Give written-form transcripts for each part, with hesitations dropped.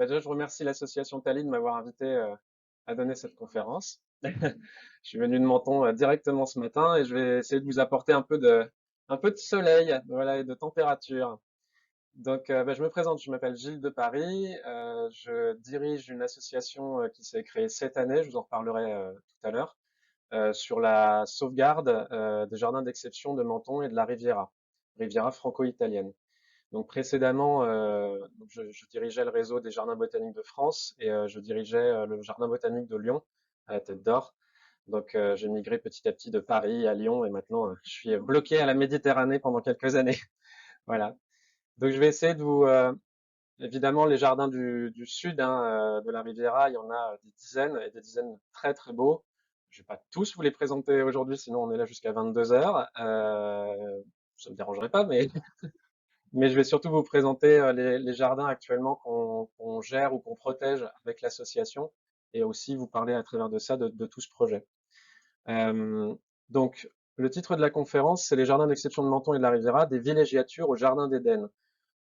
Déjà, je remercie l'association Tali de m'avoir invité à donner cette conférence. Je suis venu de Menton directement ce matin et je vais essayer de vous apporter un peu de soleil, voilà, et de température. Je me présente, je m'appelle Gilles de Paris, je dirige une association qui s'est créée cette année, je vous en reparlerai tout à l'heure, sur la sauvegarde des jardins d'exception de Menton et de la Riviera franco-italienne. Donc précédemment, je dirigeais le réseau des jardins botaniques de France et je dirigeais le jardin botanique de Lyon à la Tête d'Or. J'ai migré petit à petit de Paris à Lyon et maintenant je suis bloqué à la Méditerranée pendant quelques années. Voilà. Donc je vais essayer de vous, évidemment, les jardins du sud de la Riviera, il y en a des dizaines et des dizaines très très beaux. Je vais pas tous vous les présenter aujourd'hui, sinon on est là jusqu'à 22 heures. Ça me dérangerait pas, mais je vais surtout vous présenter les jardins actuellement qu'on gère ou qu'on protège avec l'association et aussi vous parler à travers de ça de tout ce projet. Euh, donc, le titre de la conférence, c'est les jardins d'exception de Menton et de la Riviera, des villégiatures au jardin d'Éden.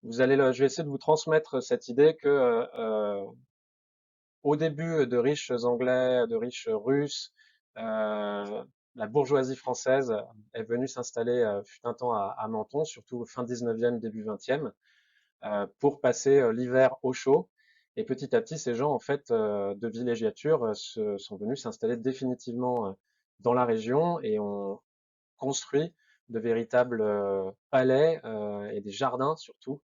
Je vais essayer de vous transmettre cette idée que au début de riches Anglais, de riches Russes, la bourgeoisie française est venue s'installer fut un temps à Menton, surtout fin 19e, début 20e pour passer l'hiver au chaud. Et petit à petit, ces gens, en fait, de villégiature, sont venus s'installer définitivement dans la région et ont construit de véritables palais et des jardins surtout,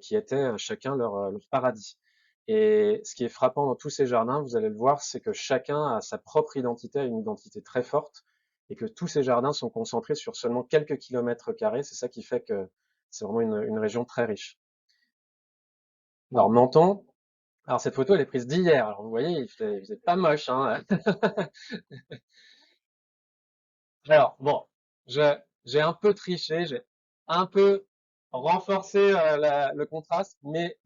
qui étaient chacun leur paradis. Et ce qui est frappant dans tous ces jardins, vous allez le voir, c'est que chacun a sa propre identité, a une identité très forte, et que tous ces jardins sont concentrés sur seulement quelques kilomètres carrés. C'est ça qui fait que c'est vraiment une région très riche. Alors Menton, alors cette photo elle est prise d'hier. Alors vous voyez, il faisait pas moche, hein. Alors bon, j'ai un peu triché, j'ai un peu renforcé le contraste, mais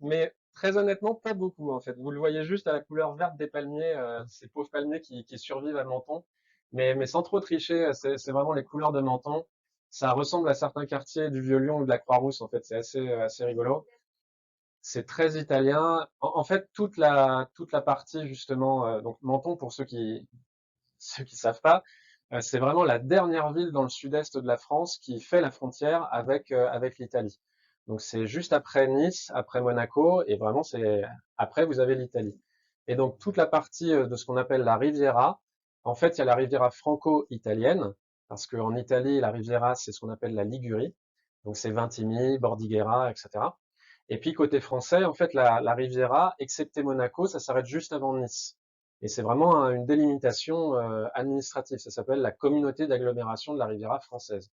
très honnêtement pas beaucoup en fait. Vous le voyez juste à la couleur verte des palmiers, ces pauvres palmiers qui survivent à Menton, mais sans trop tricher, c'est vraiment les couleurs de Menton. Ça ressemble à certains quartiers du Vieux-Lyon ou de la Croix-Rousse en fait, c'est assez rigolo. C'est très italien. En fait, toute la partie justement, donc Menton pour ceux qui savent pas, c'est vraiment la dernière ville dans le sud-est de la France qui fait la frontière avec l'Italie. Donc c'est juste après Nice, après Monaco, et vraiment c'est après vous avez l'Italie. Et donc toute la partie de ce qu'on appelle la Riviera, en fait il y a la Riviera franco-italienne, parce qu'en Italie la Riviera c'est ce qu'on appelle la Ligurie, donc c'est Vintimille, Bordighera, etc. Et puis côté français, en fait la Riviera, excepté Monaco, ça s'arrête juste avant Nice. Et c'est vraiment une délimitation administrative. Ça s'appelle la communauté d'agglomération de la Riviera française.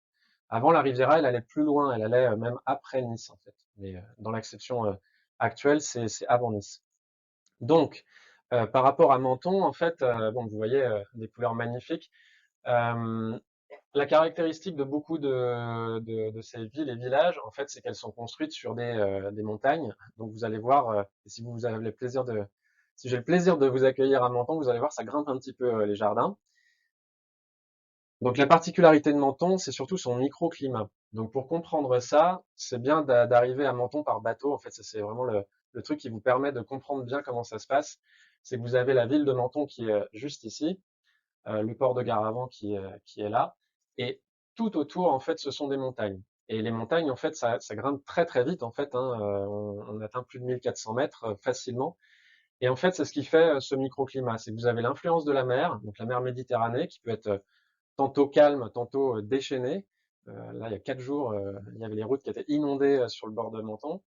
Avant, la Riviera, elle allait plus loin. Elle allait même après Nice, en fait. Mais dans l'acception actuelle, c'est avant Nice. Donc, par rapport à Menton, en fait, bon, vous voyez des couleurs magnifiques. Euh, la caractéristique de beaucoup de ces villes et villages, en fait, c'est qu'elles sont construites sur des montagnes. Donc, vous allez voir, si vous avez le plaisir si j'ai le plaisir de vous accueillir à Menton, vous allez voir, ça grimpe un petit peu les jardins. Donc, la particularité de Menton, c'est surtout son microclimat. Donc, pour comprendre ça, c'est bien d'arriver à Menton par bateau. En fait, c'est vraiment le truc qui vous permet de comprendre bien comment ça se passe. C'est que vous avez la ville de Menton qui est juste ici, le port de Garavan qui est là. Et tout autour, en fait, ce sont des montagnes. Et les montagnes, en fait, ça grimpe très très vite. En fait, on atteint plus de 1400 mètres facilement. Et en fait, c'est ce qui fait ce microclimat. C'est que vous avez l'influence de la mer, donc la mer Méditerranée, qui peut être tantôt calme, tantôt déchaînée. Là, il y a 4 jours, il y avait les routes qui étaient inondées sur le bord de Menton.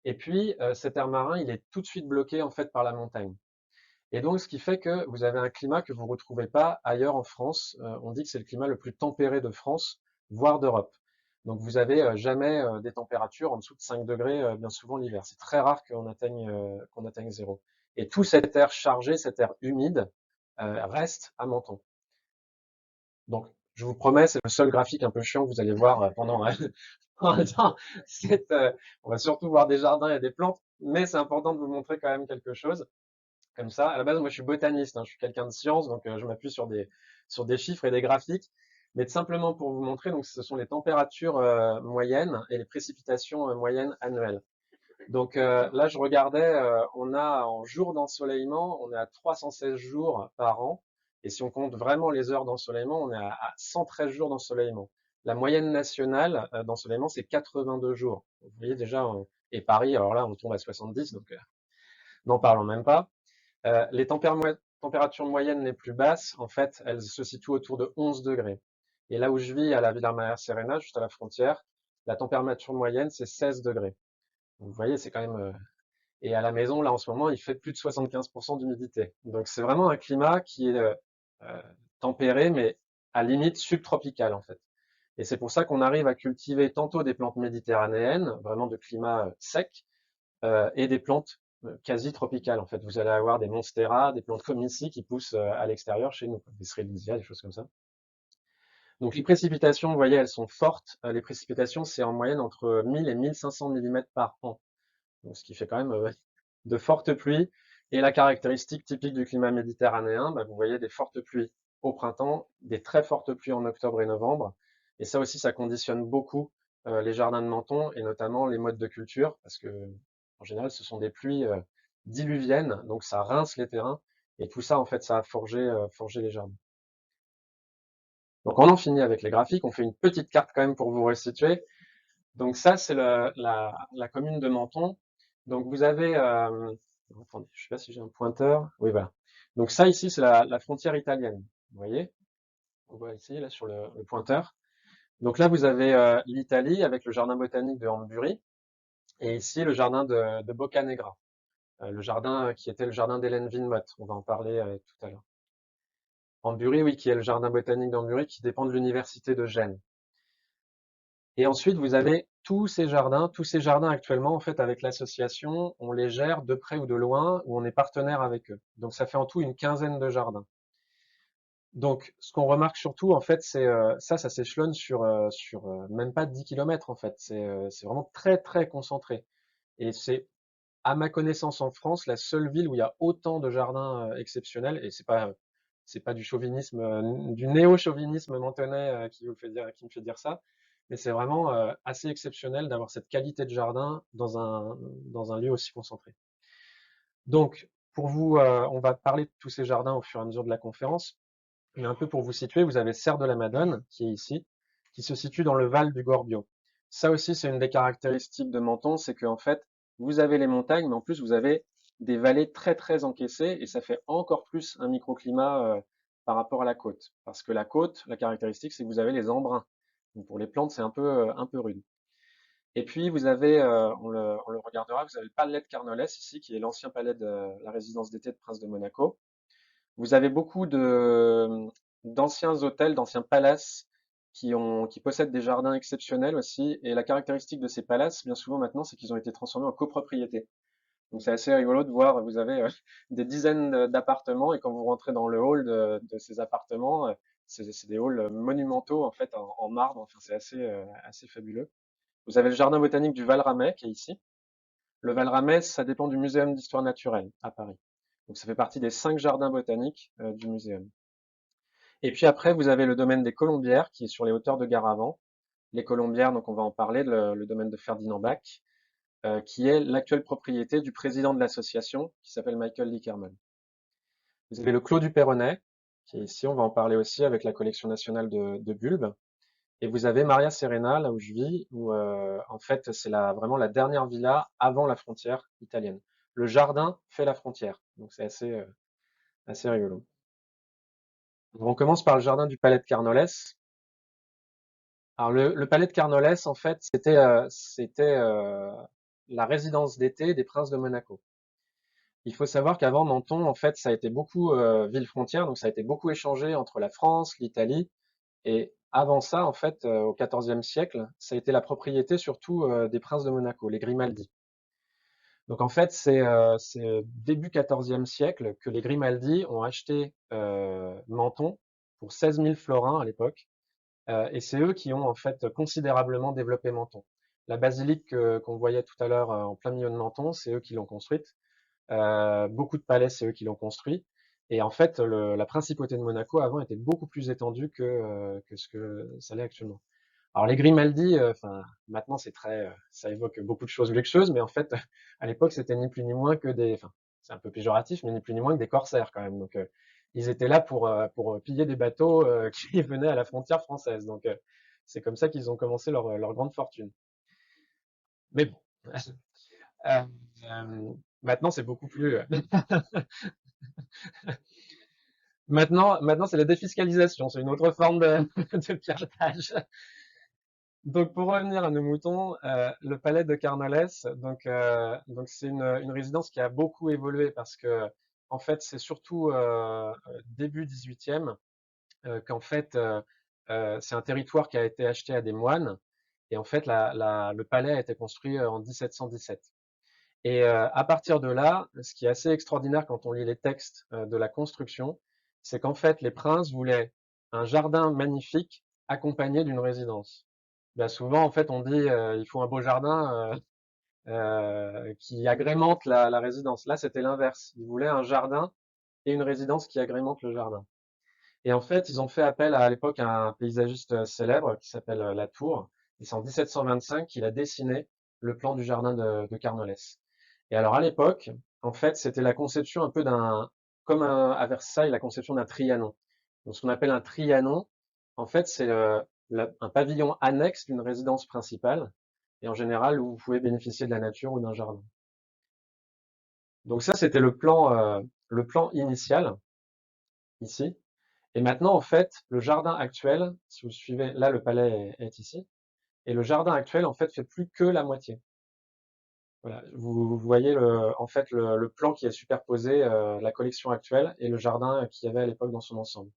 Et puis, cet air marin, il est tout de suite bloqué en fait par la montagne. Et donc, ce qui fait que vous avez un climat que vous ne retrouvez pas ailleurs en France. On dit que c'est le climat le plus tempéré de France, voire d'Europe. Donc, vous avez jamais des températures en dessous de 5 degrés, bien souvent l'hiver. C'est très rare qu'on atteigne zéro. Et tout cet air chargé, cet air humide, reste à Menton. Donc, je vous promets, c'est le seul graphique un peu chiant que vous allez voir pendant on va surtout voir des jardins et des plantes, mais c'est important de vous montrer quand même quelque chose comme ça. À la base, moi, je suis botaniste, hein, je suis quelqu'un de science, donc je m'appuie sur des chiffres et des graphiques. Mais simplement pour vous montrer, donc ce sont les températures moyennes et les précipitations moyennes annuelles. Donc là, je regardais, on a en jours d'ensoleillement, on est à 316 jours par an. Et si on compte vraiment les heures d'ensoleillement, on est à 113 jours d'ensoleillement. La moyenne nationale d'ensoleillement, c'est 82 jours. Vous voyez déjà, et Paris, alors là, on tombe à 70, donc n'en parlons même pas. Les températures moyennes les plus basses, en fait, elles se situent autour de 11 degrés. Et là où je vis, à la Villa Maria Serena, juste à la frontière, la température moyenne, c'est 16 degrés. Vous voyez, c'est quand même et à la maison, là, en ce moment, il fait plus de 75% d'humidité. Donc, c'est vraiment un climat qui est euh, tempéré, mais à limite subtropical, en fait. Et c'est pour ça qu'on arrive à cultiver tantôt des plantes méditerranéennes, vraiment de climat sec, et des plantes quasi tropicales, en fait. Vous allez avoir des monstera, des plantes comme ici qui poussent à l'extérieur chez nous, des Strelitzia, des choses comme ça. Donc, les précipitations, vous voyez, elles sont fortes. Les précipitations, c'est en moyenne entre 1000 et 1500 millimètres par an. Donc, ce qui fait quand même de fortes pluies. Et la caractéristique typique du climat méditerranéen, bah, vous voyez des fortes pluies au printemps, des très fortes pluies en octobre et novembre. Et ça aussi, ça conditionne beaucoup les jardins de Menton et notamment les modes de culture, parce que en général, ce sont des pluies diluviennes, donc ça rince les terrains. Et tout ça, en fait, ça a forgé les jardins. Donc on en finit avec les graphiques. On fait une petite carte quand même pour vous resituer. Donc ça, c'est la commune de Menton. Donc vous avez, attendez, je sais pas si j'ai un pointeur. Oui, voilà. Donc ça ici, c'est la frontière italienne. Vous voyez? On voit ici, là, sur le pointeur. Donc là, vous avez l'Italie avec le jardin botanique de Hambury et ici le jardin de Boccanegra, le jardin qui était le jardin d'Hélène Wilmot. On va en parler tout à l'heure. Hambury, oui, qui est le jardin botanique d'Hambury qui dépend de l'université de Gênes. Et ensuite, vous avez tous ces jardins. Tous ces jardins actuellement, en fait, avec l'association, on les gère de près ou de loin, ou on est partenaire avec eux. Donc, ça fait en tout une quinzaine de jardins. Donc, ce qu'on remarque surtout, en fait, c'est ça s'échelonne sur même pas 10 kilomètres, en fait. C'est vraiment très, très concentré. Et c'est, à ma connaissance, en France, la seule ville où il y a autant de jardins exceptionnels. Et c'est pas du chauvinisme, du néo-chauvinisme mentonais qui me fait dire ça, mais c'est vraiment assez exceptionnel d'avoir cette qualité de jardin dans un lieu aussi concentré. Donc, pour vous, on va parler de tous ces jardins au fur et à mesure de la conférence, mais un peu pour vous situer, vous avez Serre de la Madone, qui est ici, qui se situe dans le Val du Gorbio. Ça aussi, c'est une des caractéristiques de Menton, c'est qu'en fait, vous avez les montagnes, mais en plus, vous avez des vallées très, très encaissées, et ça fait encore plus un microclimat par rapport à la côte. Parce que la côte, la caractéristique, c'est que vous avez les embruns. Donc pour les plantes, c'est un peu rude. Et puis, vous avez, on le regardera, vous avez le palais de Carnolès ici, qui est l'ancien palais de la résidence d'été de Prince de Monaco. Vous avez beaucoup d'anciens hôtels, d'anciens palaces qui possèdent des jardins exceptionnels aussi. Et la caractéristique de ces palaces, bien souvent maintenant, c'est qu'ils ont été transformés en copropriété. Donc c'est assez rigolo de voir, vous avez des dizaines d'appartements et quand vous rentrez dans le hall de ces appartements, c'est des halls monumentaux en fait en marbre. Enfin c'est assez fabuleux. Vous avez le jardin botanique du Val-Ramet qui est ici. Le Val-Ramet, ça dépend du Muséum d'histoire naturelle à Paris. Donc ça fait partie des 5 jardins botaniques du muséum. Et puis après, vous avez le domaine des Colombières qui est sur les hauteurs de Garavant. Les Colombières, donc on va en parler, le domaine de Ferdinand Bach, qui est l'actuelle propriété du président de l'association qui s'appelle Michael Lickerman. Vous avez le Clos du Perronnet, qui est ici, on va en parler aussi avec la collection nationale de bulbes. Et vous avez Maria Serena, là où je vis, où en fait c'est vraiment la dernière villa avant la frontière italienne. Le jardin fait la frontière, donc c'est assez rigolo. On commence par le jardin du Palais de Carnolès. Alors le palais de Carnolès, en fait, c'était la résidence d'été des princes de Monaco. Il faut savoir qu'avant Menton, en fait, ça a été beaucoup ville frontière, donc ça a été beaucoup échangé entre la France, l'Italie, et avant ça, en fait, au XIVe siècle, ça a été la propriété surtout des princes de Monaco, les Grimaldi. Donc en fait, c'est début XIVe siècle que les Grimaldi ont acheté Menton pour 16 000 florins à l'époque. Et c'est eux qui ont en fait considérablement développé Menton. La basilique qu'on voyait tout à l'heure en plein milieu de Menton, c'est eux qui l'ont construite. Beaucoup de palais, c'est eux qui l'ont construit. Et en fait, la principauté de Monaco avant était beaucoup plus étendue que ce que ça l'est actuellement. Alors les Grimaldi, enfin maintenant c'est très, ça évoque beaucoup de choses luxueuses, mais en fait à l'époque c'était ni plus ni moins que des, enfin c'est un peu péjoratif, mais ni plus ni moins que des corsaires quand même. Donc ils étaient là pour piller des bateaux qui venaient à la frontière française. Donc c'est comme ça qu'ils ont commencé leur grande fortune. Mais bon, euh, maintenant c'est beaucoup plus. Maintenant c'est la défiscalisation, c'est une autre forme de piratage. Donc pour revenir à nos moutons, le palais de Carnales, donc c'est une résidence qui a beaucoup évolué parce que en fait c'est surtout début 18e qu'en fait c'est un territoire qui a été acheté à des moines et en fait le palais a été construit en 1717. Et à partir de là, ce qui est assez extraordinaire quand on lit les textes de la construction, c'est qu'en fait les princes voulaient un jardin magnifique accompagné d'une résidence. Bah, souvent, en fait, on dit il faut un beau jardin qui agrémente la résidence. Là, c'était l'inverse. Ils voulaient un jardin et une résidence qui agrémente le jardin. Et en fait, ils ont fait appel à l'époque à un paysagiste célèbre qui s'appelle Latour. Et c'est en 1725 qu'il a dessiné le plan du jardin de Carnolès. Et alors à l'époque, en fait, c'était la conception un peu comme à Versailles, la conception d'un trianon. Donc ce qu'on appelle un trianon, en fait, c'est un pavillon annexe d'une résidence principale, et en général où vous pouvez bénéficier de la nature ou d'un jardin. Donc ça, c'était le plan initial ici. Et maintenant, en fait, le jardin actuel, si vous suivez, là, le palais est ici, et le jardin actuel, en fait, fait plus que la moitié. Voilà, vous voyez en fait le plan qui est superposé, la collection actuelle et le jardin qu'il y avait à l'époque dans son ensemble.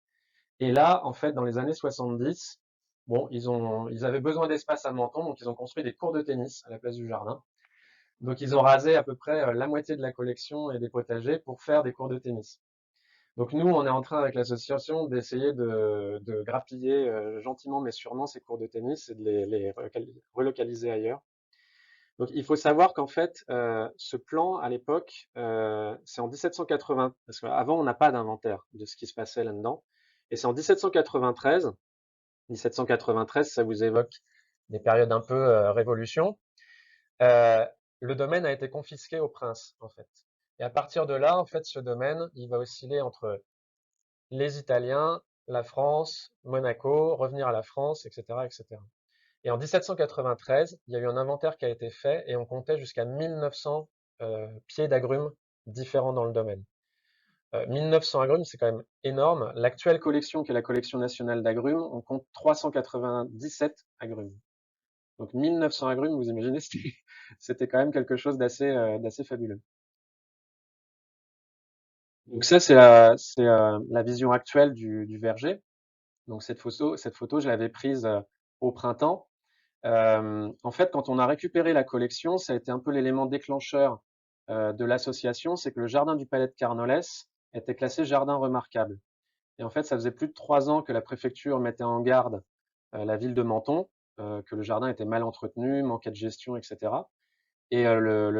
Et là, en fait, dans les années 70, bon, ils avaient besoin d'espace à Menton, donc ils ont construit des cours de tennis à la place du jardin. Donc ils ont rasé à peu près la moitié de la collection et des potagers pour faire des cours de tennis. Donc nous, on est en train avec l'association d'essayer de grappiller gentiment mais sûrement ces cours de tennis et de les relocaliser ailleurs. Donc il faut savoir qu'en fait, ce plan à l'époque, c'est en 1780, parce qu'avant on n'a pas d'inventaire de ce qui se passait là-dedans. Et c'est en 1793, 1793, ça vous évoque des périodes un peu révolution. Euh, le domaine a été confisqué au prince, en fait. Et à partir de là, en fait, ce domaine, il va osciller entre les Italiens, la France, Monaco, revenir à la France, etc., etc. Et en 1793, il y a eu un inventaire qui a été fait et on comptait jusqu'à 1900 pieds d'agrumes différents dans le domaine. 1900 agrumes, c'est quand même énorme. L'actuelle collection, qui est la collection nationale d'agrumes, on compte 397 agrumes. Donc 1900 agrumes, vous imaginez, c'était quand même quelque chose d'assez fabuleux. Donc ça, c'est la vision actuelle du verger. Donc cette photo, je l'avais prise au printemps. En fait, quand on a récupéré la collection, ça a été un peu l'élément déclencheur de l'association, c'est que le jardin du Palais de Carnolès était classé jardin remarquable. Et en fait, ça faisait plus de 3 ans que la préfecture mettait en garde la ville de Menton, que le jardin était mal entretenu, manquait de gestion, etc. Et le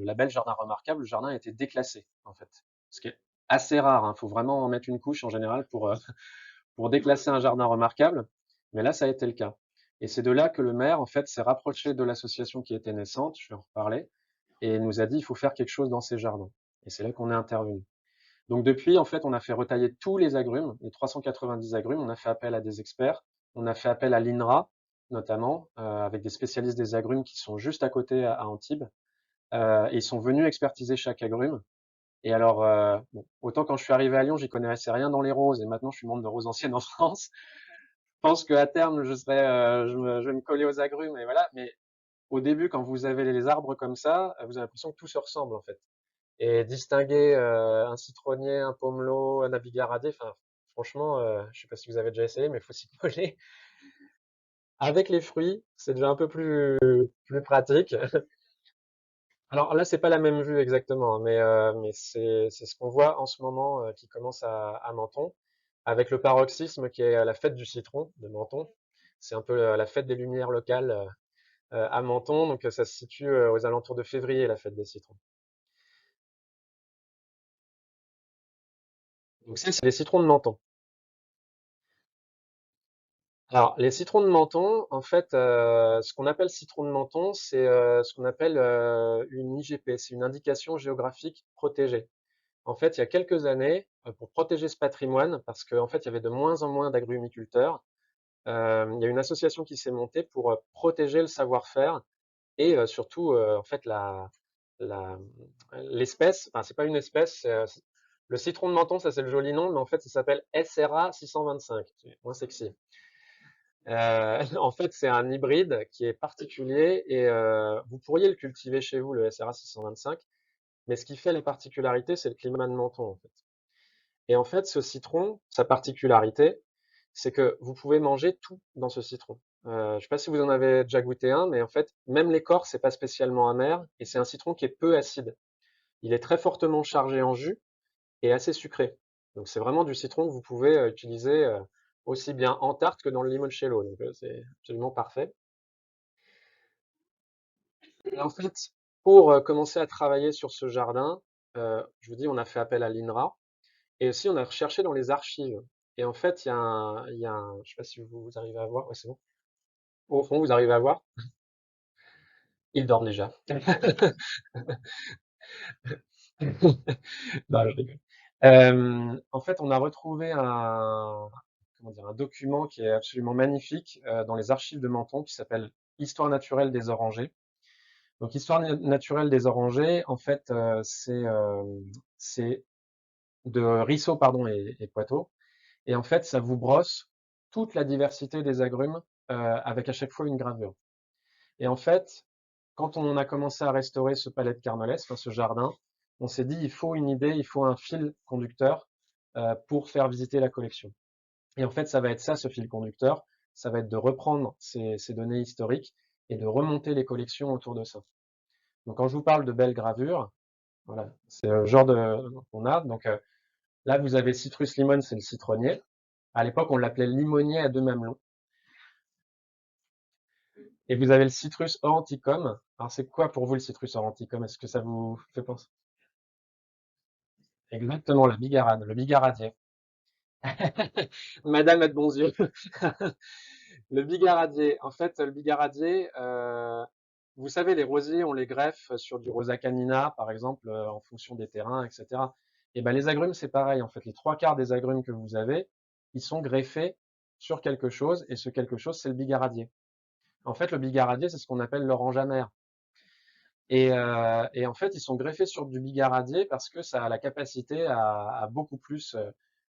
label jardin remarquable, le jardin a été déclassé, en fait. Ce qui est assez rare, hein. Il faut vraiment en mettre une couche en général pour déclasser un jardin remarquable, mais là, ça a été le cas. Et c'est de là que le maire, en fait, s'est rapproché de l'association qui était naissante, je vais en reparler, et nous a dit il faut faire quelque chose dans ces jardins. Et c'est là qu'on est intervenu. Donc depuis, en fait, on a fait retailler tous les agrumes, les 390 agrumes, on a fait appel à des experts, on a fait appel à l'INRA, notamment, avec des spécialistes des agrumes qui sont juste à côté à Antibes, et ils sont venus expertiser chaque agrume. Et alors, bon, autant quand je suis arrivé à Lyon, j'y connaissais rien dans les roses, et maintenant je suis membre de Roses Anciennes en France. Je pense qu'à terme, je vais me coller aux agrumes, et voilà. Mais au début, quand vous avez les arbres comme ça, vous avez l'impression que tout se ressemble en fait. Et distinguer un citronnier, un pomelo, un abigaradé, enfin, franchement, je sais pas si vous avez déjà essayé, mais il faut s'y coller. Avec les fruits, c'est déjà un peu plus pratique. Alors là, c'est pas la même vue exactement, hein, mais c'est ce qu'on voit en ce moment qui commence à Menton, avec le paroxysme qui est la fête du citron de Menton. C'est un peu la fête des lumières locales à Menton, donc ça se situe aux alentours de février, la fête des citrons. Donc ça, c'est les citrons de Menton. Alors, les citrons de menthon, en fait, ce qu'on appelle citron de menthon, c'est ce qu'on appelle une IGP, c'est une indication géographique protégée. En fait, il y a quelques années, pour protéger ce patrimoine, parce qu'en fait, il y avait de moins en moins d'agrumiculteurs, il y a une association qui s'est montée pour protéger le savoir-faire et surtout, en fait, la, l'espèce, enfin, c'est pas une espèce, le citron de menthon, ça c'est le joli nom, mais en fait, ça s'appelle SRA 625, c'est moins sexy. En fait, c'est un hybride qui est particulier et vous pourriez le cultiver chez vous, le SRA 625, mais ce qui fait les particularités, c'est le climat de Menton, en fait. Et en fait, ce citron, sa particularité, c'est que vous pouvez manger tout dans ce citron. Je ne sais pas si vous en avez déjà goûté un, mais en fait, même l'écorce, c'est pas spécialement amer, et c'est un citron qui est peu acide. Il est très fortement chargé en jus et assez sucré. Donc c'est vraiment du citron que vous pouvez utiliser aussi bien en tarte que dans le limoncello. Donc c'est absolument parfait. Et en fait, pour commencer à travailler sur ce jardin, je vous dis, on a fait appel à l'INRA et aussi on a recherché dans les archives. Et en fait, je sais pas si vous arrivez à voir, ouais, c'est bon. Au fond, vous arrivez à voir? Ils dorment déjà. Non, je rigole. En fait, on a retrouvé comment dire, un document qui est absolument magnifique dans les archives de Menton qui s'appelle Histoire naturelle des orangers. Donc, Histoire naturelle des orangers, en fait, c'est de Riceau, pardon, et Poitou. Et en fait, ça vous brosse toute la diversité des agrumes avec à chaque fois une gravure. Et en fait, quand on a commencé à restaurer ce palais de Carnolès, enfin ce jardin, on s'est dit il faut une idée, il faut un fil conducteur pour faire visiter la collection. Et en fait, ça va être ça, ce fil conducteur, ça va être de reprendre ces données historiques et de remonter les collections autour de ça. Donc quand je vous parle de belles gravures, voilà, c'est le genre qu'on a. Donc là, vous avez Citrus limon, c'est le citronnier. À l'époque, on l'appelait limonier à deux mamelons. Et vous avez le Citrus auranticum. Alors, c'est quoi pour vous le Citrus auranticum? Est-ce que ça vous fait penser? Exactement, la bigarade, le bigaradier. Madame a de bons yeux. Le bigaradier. En fait, le bigaradier, vous savez, les rosiers, on les greffe sur du rosa canina, par exemple, en fonction des terrains, etc. Et ben, les agrumes, c'est pareil. En fait, les trois quarts des agrumes que vous avez, ils sont greffés sur quelque chose, et ce quelque chose, c'est le bigaradier. En fait, le bigaradier, c'est ce qu'on appelle l'orange amère. Et en fait, ils sont greffés sur du bigaradier parce que ça a la capacité à beaucoup plus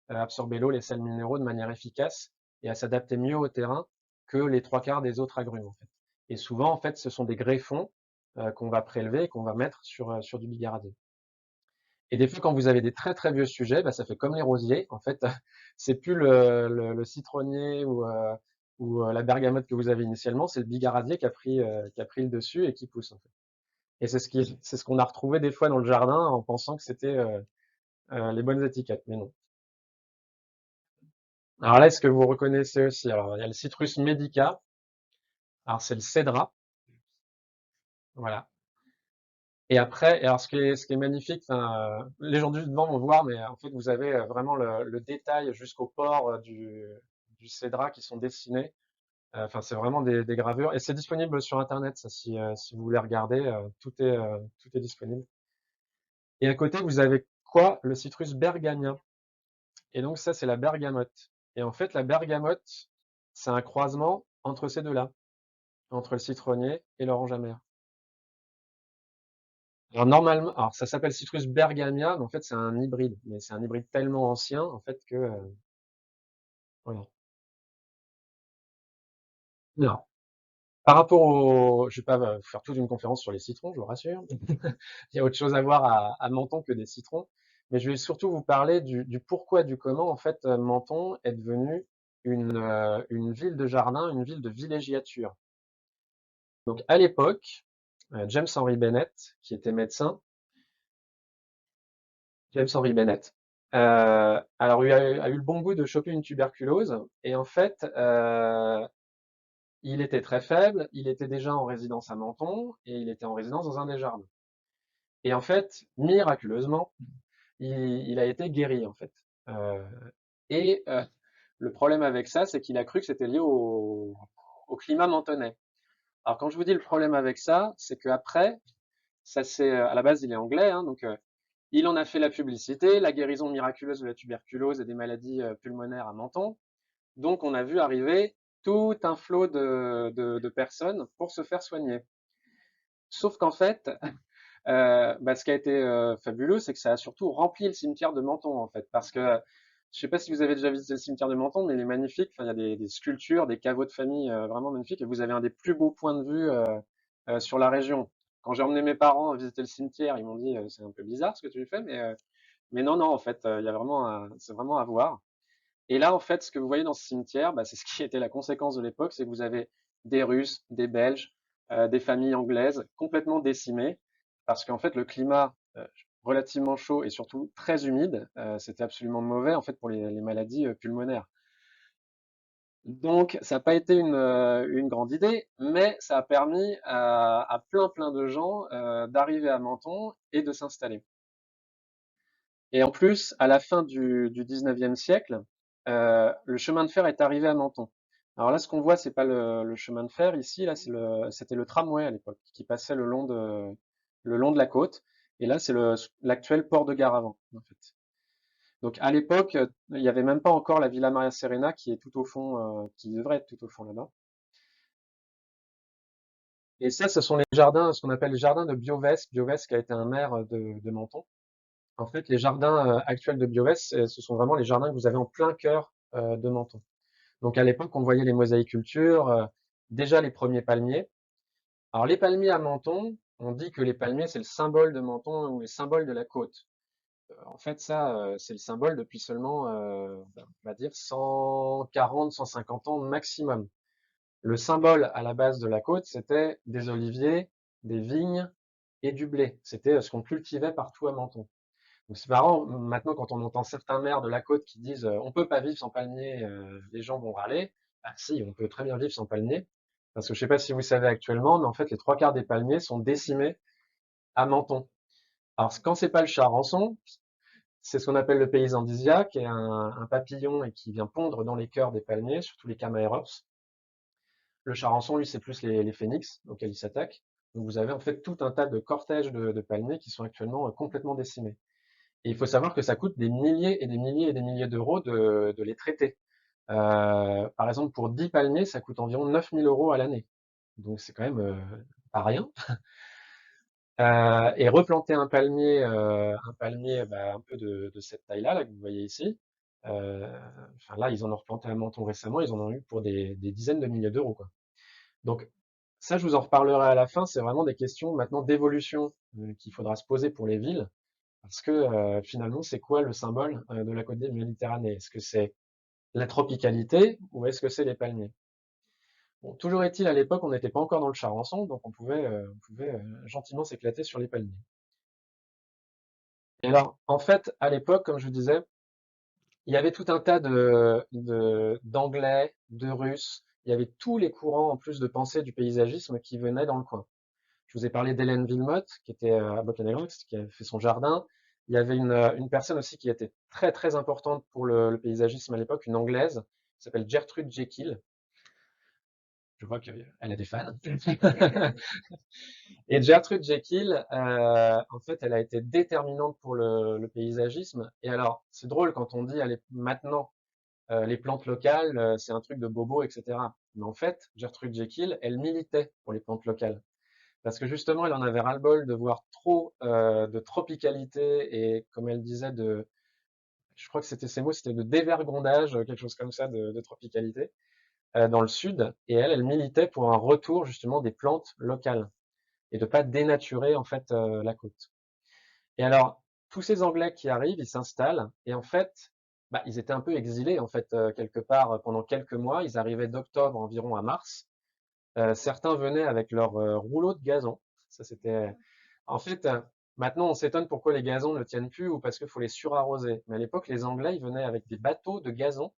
absorber l'eau, les sels minéraux de manière efficace et à s'adapter mieux au terrain que les trois quarts des autres agrumes, en fait. Et souvent, en fait, ce sont des greffons qu'on va prélever et qu'on va mettre sur du bigaradier. Et des fois, quand vous avez des très très vieux sujets, bah, ça fait comme les rosiers. En fait, c'est plus le citronnier ou la bergamote que vous avez initialement, c'est le bigaradier qui a pris le dessus et qui pousse, en fait. Et c'est ce qu'on a retrouvé des fois dans le jardin en pensant que c'était les bonnes étiquettes, mais non. Alors là, est-ce que vous reconnaissez aussi? Alors, il y a le Citrus medica. Alors, c'est le cédrat. Voilà. Et après, alors ce qui est magnifique, enfin, les gens du devant vont voir, mais en fait, vous avez vraiment le détail jusqu'au port du cédrat qui sont dessinés. Enfin, c'est vraiment des gravures. Et c'est disponible sur Internet, ça, si vous voulez regarder, tout est disponible. Et à côté, vous avez quoi? Le Citrus bergamia. Et donc ça, c'est la bergamote. Et en fait, la bergamote, c'est un croisement entre ces deux-là, entre le citronnier et l'orange amère. Alors normalement, alors ça s'appelle Citrus bergamia, mais en fait c'est un hybride, mais c'est un hybride tellement ancien en fait que voilà. Alors, par rapport je vais pas faire toute une conférence sur les citrons, je vous rassure. Il y a autre chose à voir à Menton que des citrons, mais je vais surtout vous parler du pourquoi, du comment en fait Menton est devenu une ville de jardin, une ville de villégiature. Donc à l'époque, James Henry Bennett, qui était médecin, James Henry Bennett, alors il a eu le bon goût de choper une tuberculose et en fait, il était très faible, il était déjà en résidence à Menton et il était en résidence dans un des jardins. Et en fait, miraculeusement, il a été guéri en fait. Euh, et Le problème avec ça, c'est qu'il a cru que c'était lié au climat mentonais. Alors quand je vous dis le problème avec ça, c'est qu'après, ça c'est à la base il est anglais, hein, donc il en a fait la publicité, la guérison miraculeuse de la tuberculose et des maladies pulmonaires à Menton. Donc on a vu arriver tout un flot de personnes pour se faire soigner. Sauf qu'en fait, ce qui a été fabuleux, c'est que ça a surtout rempli le cimetière de Menton, en fait, parce que je sais pas si vous avez déjà visité le cimetière de Menton, mais il est magnifique. Enfin, il y a des sculptures, des caveaux de famille vraiment magnifiques, et vous avez un des plus beaux points de vue sur la région. Quand j'ai emmené mes parents visiter le cimetière, ils m'ont dit c'est un peu bizarre ce que tu fais, mais non, non, en fait, il y a vraiment, c'est vraiment à voir. Et là, en fait, ce que vous voyez dans ce cimetière, c'est ce qui était la conséquence de l'époque, c'est que vous avez des Russes, des Belges, des familles anglaises complètement décimées, parce qu'en fait, le climat relativement chaud et surtout très humide, c'était absolument mauvais en fait pour les maladies pulmonaires. Donc, ça n'a pas été une grande idée, mais ça a permis à plein plein de gens d'arriver à Menton et de s'installer. Et en plus, à la fin du 19e siècle, le chemin de fer est arrivé à Menton. Alors là, ce qu'on voit, c'est pas le chemin de fer ici, là, c'était le tramway à l'époque, qui passait le long de la côte. Et là, c'est l'actuel port de Garavant, en fait. Donc à l'époque, il n'y avait même pas encore la Villa Maria Serena qui est tout au fond, qui devrait être tout au fond là-bas. Et ça, ce sont les jardins, ce qu'on appelle les jardins de Biovès. Biovès qui a été un maire de Menton. En fait, les jardins actuels de Biovès, ce sont vraiment les jardins que vous avez en plein cœur de Menton. Donc à l'époque, on voyait les mosaïcultures, déjà les premiers palmiers. Alors les palmiers à Menton, on dit que les palmiers, c'est le symbole de Menton ou le symbole de la côte. En fait, ça, c'est le symbole depuis seulement, on va dire, 140, 150 ans maximum. Le symbole à la base de la côte, c'était des oliviers, des vignes et du blé. C'était ce qu'on cultivait partout à Menton. Donc c'est marrant, maintenant quand on entend certains maires de la côte qui disent on peut pas vivre sans palmiers, les gens vont râler. Ah si, on peut très bien vivre sans palmiers. Parce que je sais pas si vous savez actuellement, mais en fait les trois quarts des palmiers sont décimés à Menton. Alors quand c'est pas le charançon, c'est ce qu'on appelle le paysandysia, qui est un papillon et qui vient pondre dans les cœurs des palmiers, surtout les Chamaerops. Le charançon, lui, c'est plus les phénix auxquels il s'attaque. Donc vous avez en fait tout un tas de cortèges de palmiers qui sont actuellement complètement décimés. Et il faut savoir que ça coûte des milliers et des milliers et des milliers d'euros de les traiter. Par exemple, pour 10 palmiers, ça coûte environ 9 000 € à l'année. Donc c'est quand même pas rien. Et replanter un palmier un peu de cette taille-là, là, que vous voyez ici, euh, enfin là, ils en ont replanté un Menton récemment, ils en ont eu pour des dizaines de milliers d'euros, quoi. Donc ça, je vous en reparlerai à la fin, c'est vraiment des questions maintenant d'évolution qu'il faudra se poser pour les villes. Parce que finalement, c'est quoi le symbole de la côte Méditerranée? Est-ce que c'est la tropicalité ou est-ce que c'est les palmiers? Bon, toujours est-il, à l'époque, on n'était pas encore dans le charançon, donc on pouvait gentiment s'éclater sur les palmiers. Et alors, en fait, à l'époque, comme je vous disais, il y avait tout un tas d'anglais, de russes, il y avait tous les courants en plus de pensée du paysagisme qui venaient dans le coin. Je vous ai parlé d'Hélène Villemotte, qui était à Boccanegra, qui a fait son jardin. Il y avait une personne aussi qui était très très importante pour le paysagisme à l'époque, une anglaise, qui s'appelle Gertrude Jekyll. Je vois qu'elle a des fans. Et Gertrude Jekyll, en fait, elle a été déterminante pour le paysagisme. Et alors, c'est drôle quand on dit maintenant les plantes locales, c'est un truc de bobo, etc. Mais en fait, Gertrude Jekyll, elle militait pour les plantes locales. Parce que justement, elle en avait ras-le-bol de voir trop de tropicalité et, comme elle disait, je crois que c'était ces mots, c'était de dévergondage, quelque chose comme ça, de tropicalité, dans le sud. Et elle militait pour un retour justement des plantes locales et de pas dénaturer en fait la côte. Et alors, tous ces Anglais qui arrivent, ils s'installent et en fait, ils étaient un peu exilés en fait quelque part pendant quelques mois. Ils arrivaient d'octobre environ à mars. Certains venaient avec leur rouleau de gazon. Ça, c'était. En fait, maintenant, on s'étonne pourquoi les gazons ne tiennent plus ou parce qu'il faut les surarroser. Mais à l'époque, les Anglais, ils venaient avec des bateaux de gazon,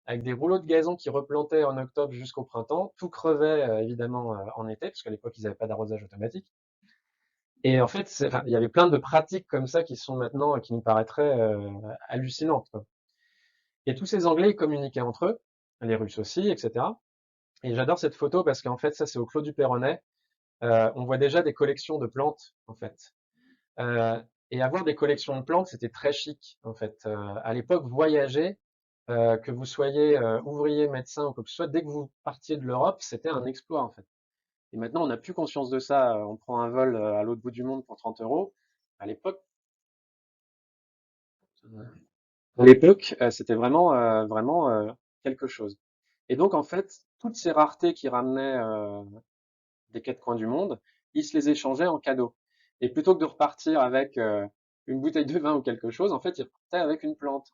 avec des rouleaux de gazon qui replantaient en octobre jusqu'au printemps. Tout crevait évidemment en été, parce qu'à l'époque, ils n'avaient pas d'arrosage automatique. Et en fait, enfin, il y avait plein de pratiques comme ça qui sont maintenant, qui nous paraîtraient hallucinantes, quoi. Et tous ces Anglais, ils communiquaient entre eux, les Russes aussi, etc. Et j'adore cette photo parce qu'en fait, ça, c'est au Clos du Perronnet. On voit déjà des collections de plantes, en fait. Euh, et avoir des collections de plantes, c'était très chic, en fait. À l'époque, voyager, que vous soyez ouvrier, médecin ou quoi que ce soit, dès que vous partiez de l'Europe, c'était un exploit, en fait. Et maintenant, on n'a plus conscience de ça. On prend un vol à l'autre bout du monde pour 30 euros. À l'époque, c'était vraiment quelque chose. Et donc, en fait, toutes ces raretés qui ramenaient des quatre coins du monde, ils se les échangeaient en cadeaux. Et plutôt que de repartir avec une bouteille de vin ou quelque chose, en fait, ils repartaient avec une plante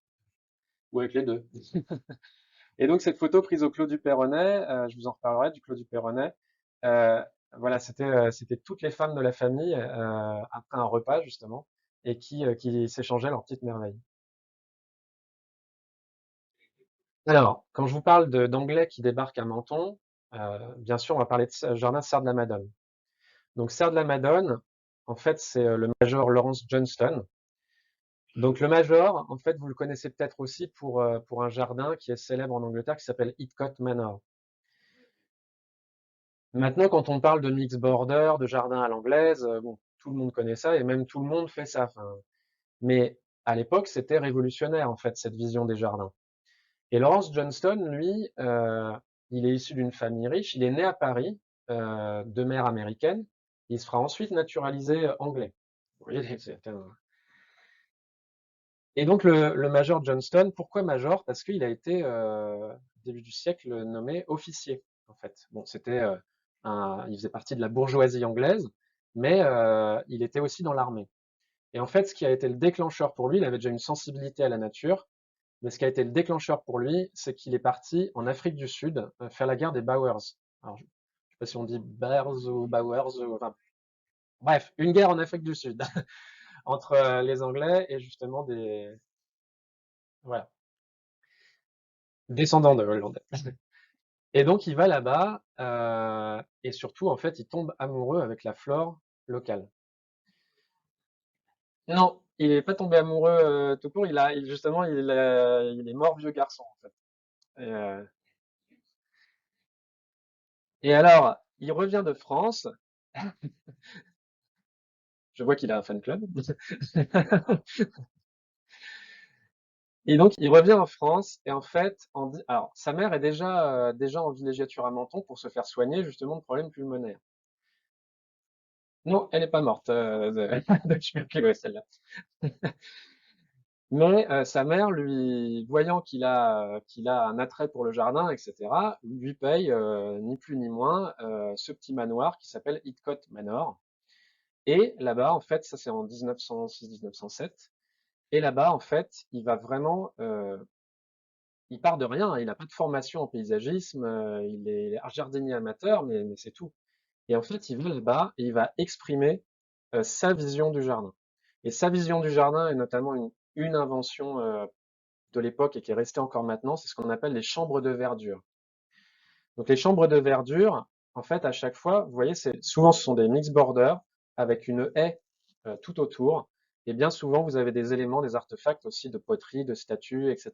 ou avec les deux. Et donc, cette photo prise au Clos du Perronnet, je vous en reparlerai du Clos du Perronnet. euh, voilà, c'était toutes les femmes de la famille après un repas, justement, et qui s'échangeaient leurs petites merveilles. Alors, quand je vous parle d'Anglais qui débarquent à Menton, bien sûr, on va parler de jardin Serre de la Madone. Donc, Serre de la Madone, en fait, c'est le major Lawrence Johnston. Donc, le major, en fait, vous le connaissez peut-être aussi pour un jardin qui est célèbre en Angleterre qui s'appelle Heathcote Manor. Maintenant, quand on parle de mix border, de jardin à l'anglaise, bon, tout le monde connaît ça et même tout le monde fait ça. Enfin, mais à l'époque, c'était révolutionnaire, en fait, cette vision des jardins. Et Lawrence Johnston, lui, il est issu d'une famille riche. Il est né à Paris, de mère américaine. Il se fera ensuite naturaliser anglais. Vous voyez, et donc le major Johnston, pourquoi major? Parce qu'il a été, début du siècle, nommé officier, en fait. Bon, il faisait partie de la bourgeoisie anglaise, mais il était aussi dans l'armée. Et en fait, ce qui a été le déclencheur pour lui, il avait déjà une sensibilité à la nature, mais ce qui a été le déclencheur pour lui, c'est qu'il est parti en Afrique du Sud faire la guerre des Boers. Alors, je ne sais pas si on dit Bears ou Boers, enfin, bref, une guerre en Afrique du Sud entre les Anglais et justement voilà, descendants de Hollandais. Et donc, il va là-bas et surtout, en fait, il tombe amoureux avec la flore locale. Non, il n'est pas tombé amoureux tout court. Justement, il est mort vieux garçon, en fait. Et, et alors, il revient de France. Je vois qu'il a un fan club. Et donc, il revient en France et en fait, alors, sa mère est déjà en villégiature à Menton pour se faire soigner justement de problèmes pulmonaires. Non, elle n'est pas morte de tuberculose, celle-là. Mais sa mère, voyant qu'il a un attrait pour le jardin, etc., lui paye ni plus ni moins ce petit manoir qui s'appelle Heathcote Manor. Et là-bas, en fait, ça c'est en 1906-1907. Et là-bas, en fait, il part de rien, hein. Il n'a pas de formation en paysagisme, il est jardinier amateur, mais c'est tout. Et en fait, il va là-bas et il va exprimer sa vision du jardin. Et sa vision du jardin est notamment une invention de l'époque et qui est restée encore maintenant, c'est ce qu'on appelle les chambres de verdure. Donc les chambres de verdure, en fait, à chaque fois, vous voyez, souvent ce sont des mix borders avec une haie tout autour. Et bien souvent, vous avez des éléments, des artefacts aussi de poterie, de statues, etc.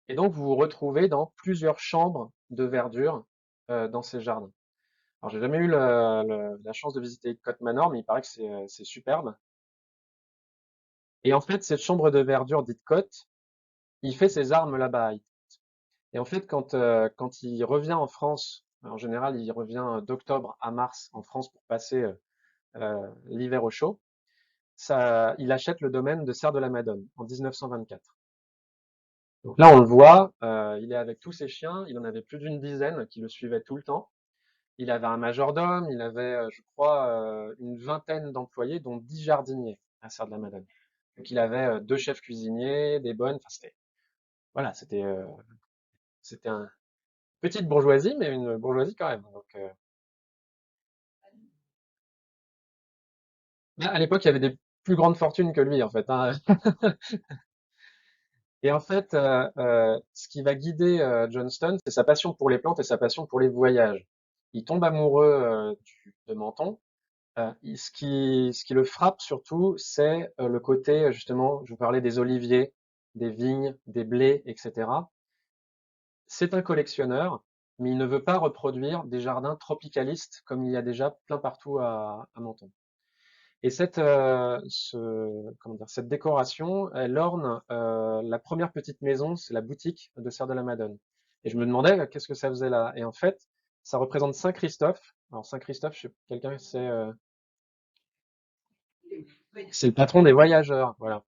Et donc, vous vous retrouvez dans plusieurs chambres de verdure dans ces jardins. Alors, j'ai jamais eu la chance de visiter Côte Manor, mais il paraît que c'est superbe. Et en fait, cette chambre de verdure dite Côte, il fait ses armes là-bas. Et en fait, quand il revient en France, en général, il revient d'octobre à mars en France pour passer l'hiver au chaud, il achète le domaine de Serre de la Madone en 1924. Donc là, on le voit, il est avec tous ses chiens, il en avait plus d'une dizaine qui le suivaient tout le temps. Il avait un majordome, il avait, je crois, une vingtaine d'employés, dont 10 jardiniers à Serre de la Madone. Donc il avait deux chefs cuisiniers, des bonnes, enfin voilà, c'était une petite bourgeoisie, mais une bourgeoisie quand même. Donc, à l'époque, il y avait des plus grandes fortunes que lui, en fait, hein. Et en fait, ce qui va guider Johnston, c'est sa passion pour les plantes et sa passion pour les voyages. Il tombe amoureux de Menton. Ce qui le frappe surtout, c'est le côté, justement, je vous parlais des oliviers. des vignes, des blés, etc. C'est un collectionneur, mais il ne veut pas reproduire des jardins tropicalistes comme il y a déjà plein partout à Menton. Et comment dire, cette décoration, elle orne la première petite maison, c'est la boutique de Serre de la Madone. Et je me demandais qu'est-ce que ça faisait là. Et en fait, ça représente Saint Christophe. Alors Saint Christophe, je sais quelqu'un c'est le patron des voyageurs, voilà.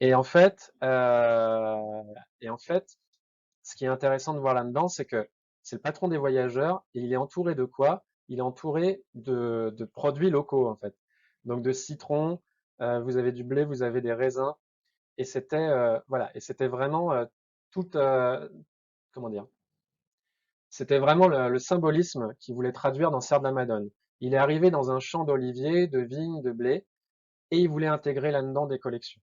Et en fait, ce qui est intéressant de voir là-dedans, c'est que c'est le patron des voyageurs et il est entouré de quoi? Il est entouré de produits locaux en fait. Donc de citrons, vous avez du blé, vous avez des raisins et c'était voilà et c'était vraiment tout comment dire? C'était vraiment le symbolisme qu'il voulait traduire dans Serre de la Madone. Il est arrivé dans un champ d'oliviers, de vignes, de blé et il voulait intégrer là-dedans des collections.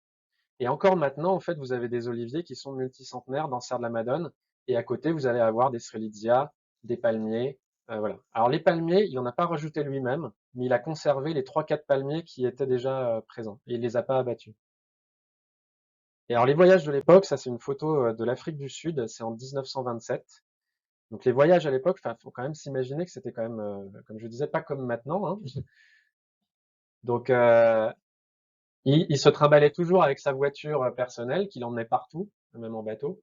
Et encore maintenant, en fait, vous avez des oliviers qui sont multicentenaires dans Serre de la Madone. Et à côté, vous allez avoir des strelitzia, des palmiers. Voilà. Alors les palmiers, il n'en a pas rajouté lui-même, mais il a conservé les trois, quatre palmiers qui étaient déjà présents. Et il les a pas abattus. Et alors les voyages de l'époque, ça c'est une photo de l'Afrique du Sud, c'est en 1927. Donc les voyages à l'époque, il faut quand même s'imaginer que c'était quand même, comme je disais, pas comme maintenant, hein. Donc il se trimballait toujours avec sa voiture personnelle qu'il emmenait partout, même en bateau.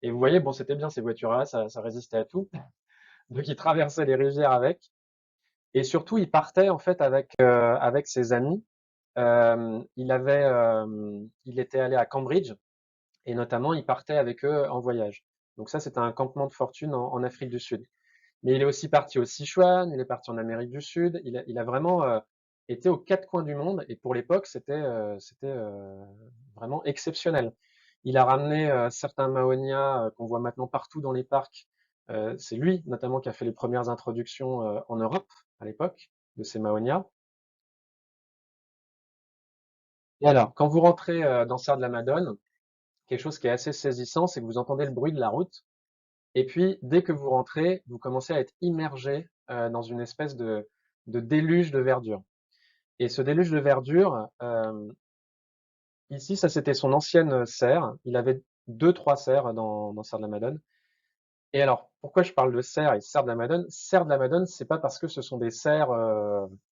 Et vous voyez, bon, c'était bien ces voitures-là, ça résistait à tout. Donc il traversait les rivières avec. Et surtout, il partait en fait avec ses amis. Il était allé à Cambridge et notamment il partait avec eux en voyage. Donc ça, c'était un campement de fortune en Afrique du Sud. Mais il est aussi parti au Sichuan, il est parti en Amérique du Sud. Il a vraiment été aux quatre coins du monde et pour l'époque, c'était vraiment exceptionnel. Il a ramené certains Mahonia qu'on voit maintenant partout dans les parcs. C'est lui notamment qui a fait les premières introductions en Europe à l'époque de ces Mahonia. Et alors, quand vous rentrez dans Serre de la Madone, quelque chose qui est assez saisissant, c'est que vous entendez le bruit de la route. Et puis, dès que vous rentrez, vous commencez à être immergé dans une espèce de déluge de verdure. Et ce déluge de verdure, ici, ça c'était son ancienne serre. Il avait deux, trois serres dans Serre de la Madone. Et alors, pourquoi je parle de serre et serre de la Madone? Serre de la Madone, c'est pas parce que ce sont des serres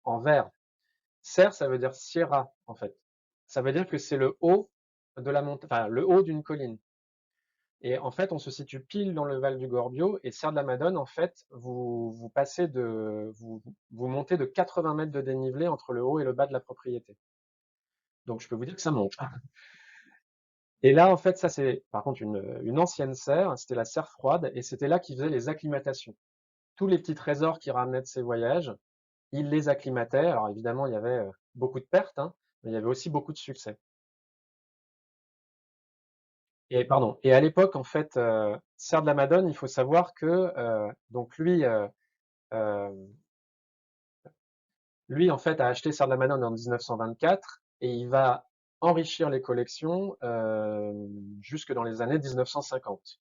en verre. Serre, ça veut dire sierra, en fait. Ça veut dire que c'est le haut de la montagne, enfin, le haut d'une colline. Et en fait, on se situe pile dans le Val du Gorbio et Serre de la Madone, en fait, vous montez de 80 mètres de dénivelé entre le haut et le bas de la propriété. Donc, je peux vous dire que ça monte. Et là, en fait, ça c'est par contre une ancienne serre, c'était la serre froide, et c'était là qu'ils faisaient les acclimatations. Tous les petits trésors qu'ils ramenaient de ces voyages, ils les acclimataient. Alors évidemment, il y avait beaucoup de pertes, hein, mais il y avait aussi beaucoup de succès. Et pardon. Et à l'époque, en fait, Serre de la Madone, il faut savoir que donc euh, lui, en fait, a acheté Serre de la Madone en 1924 et il va enrichir les collections jusque dans les années 1950.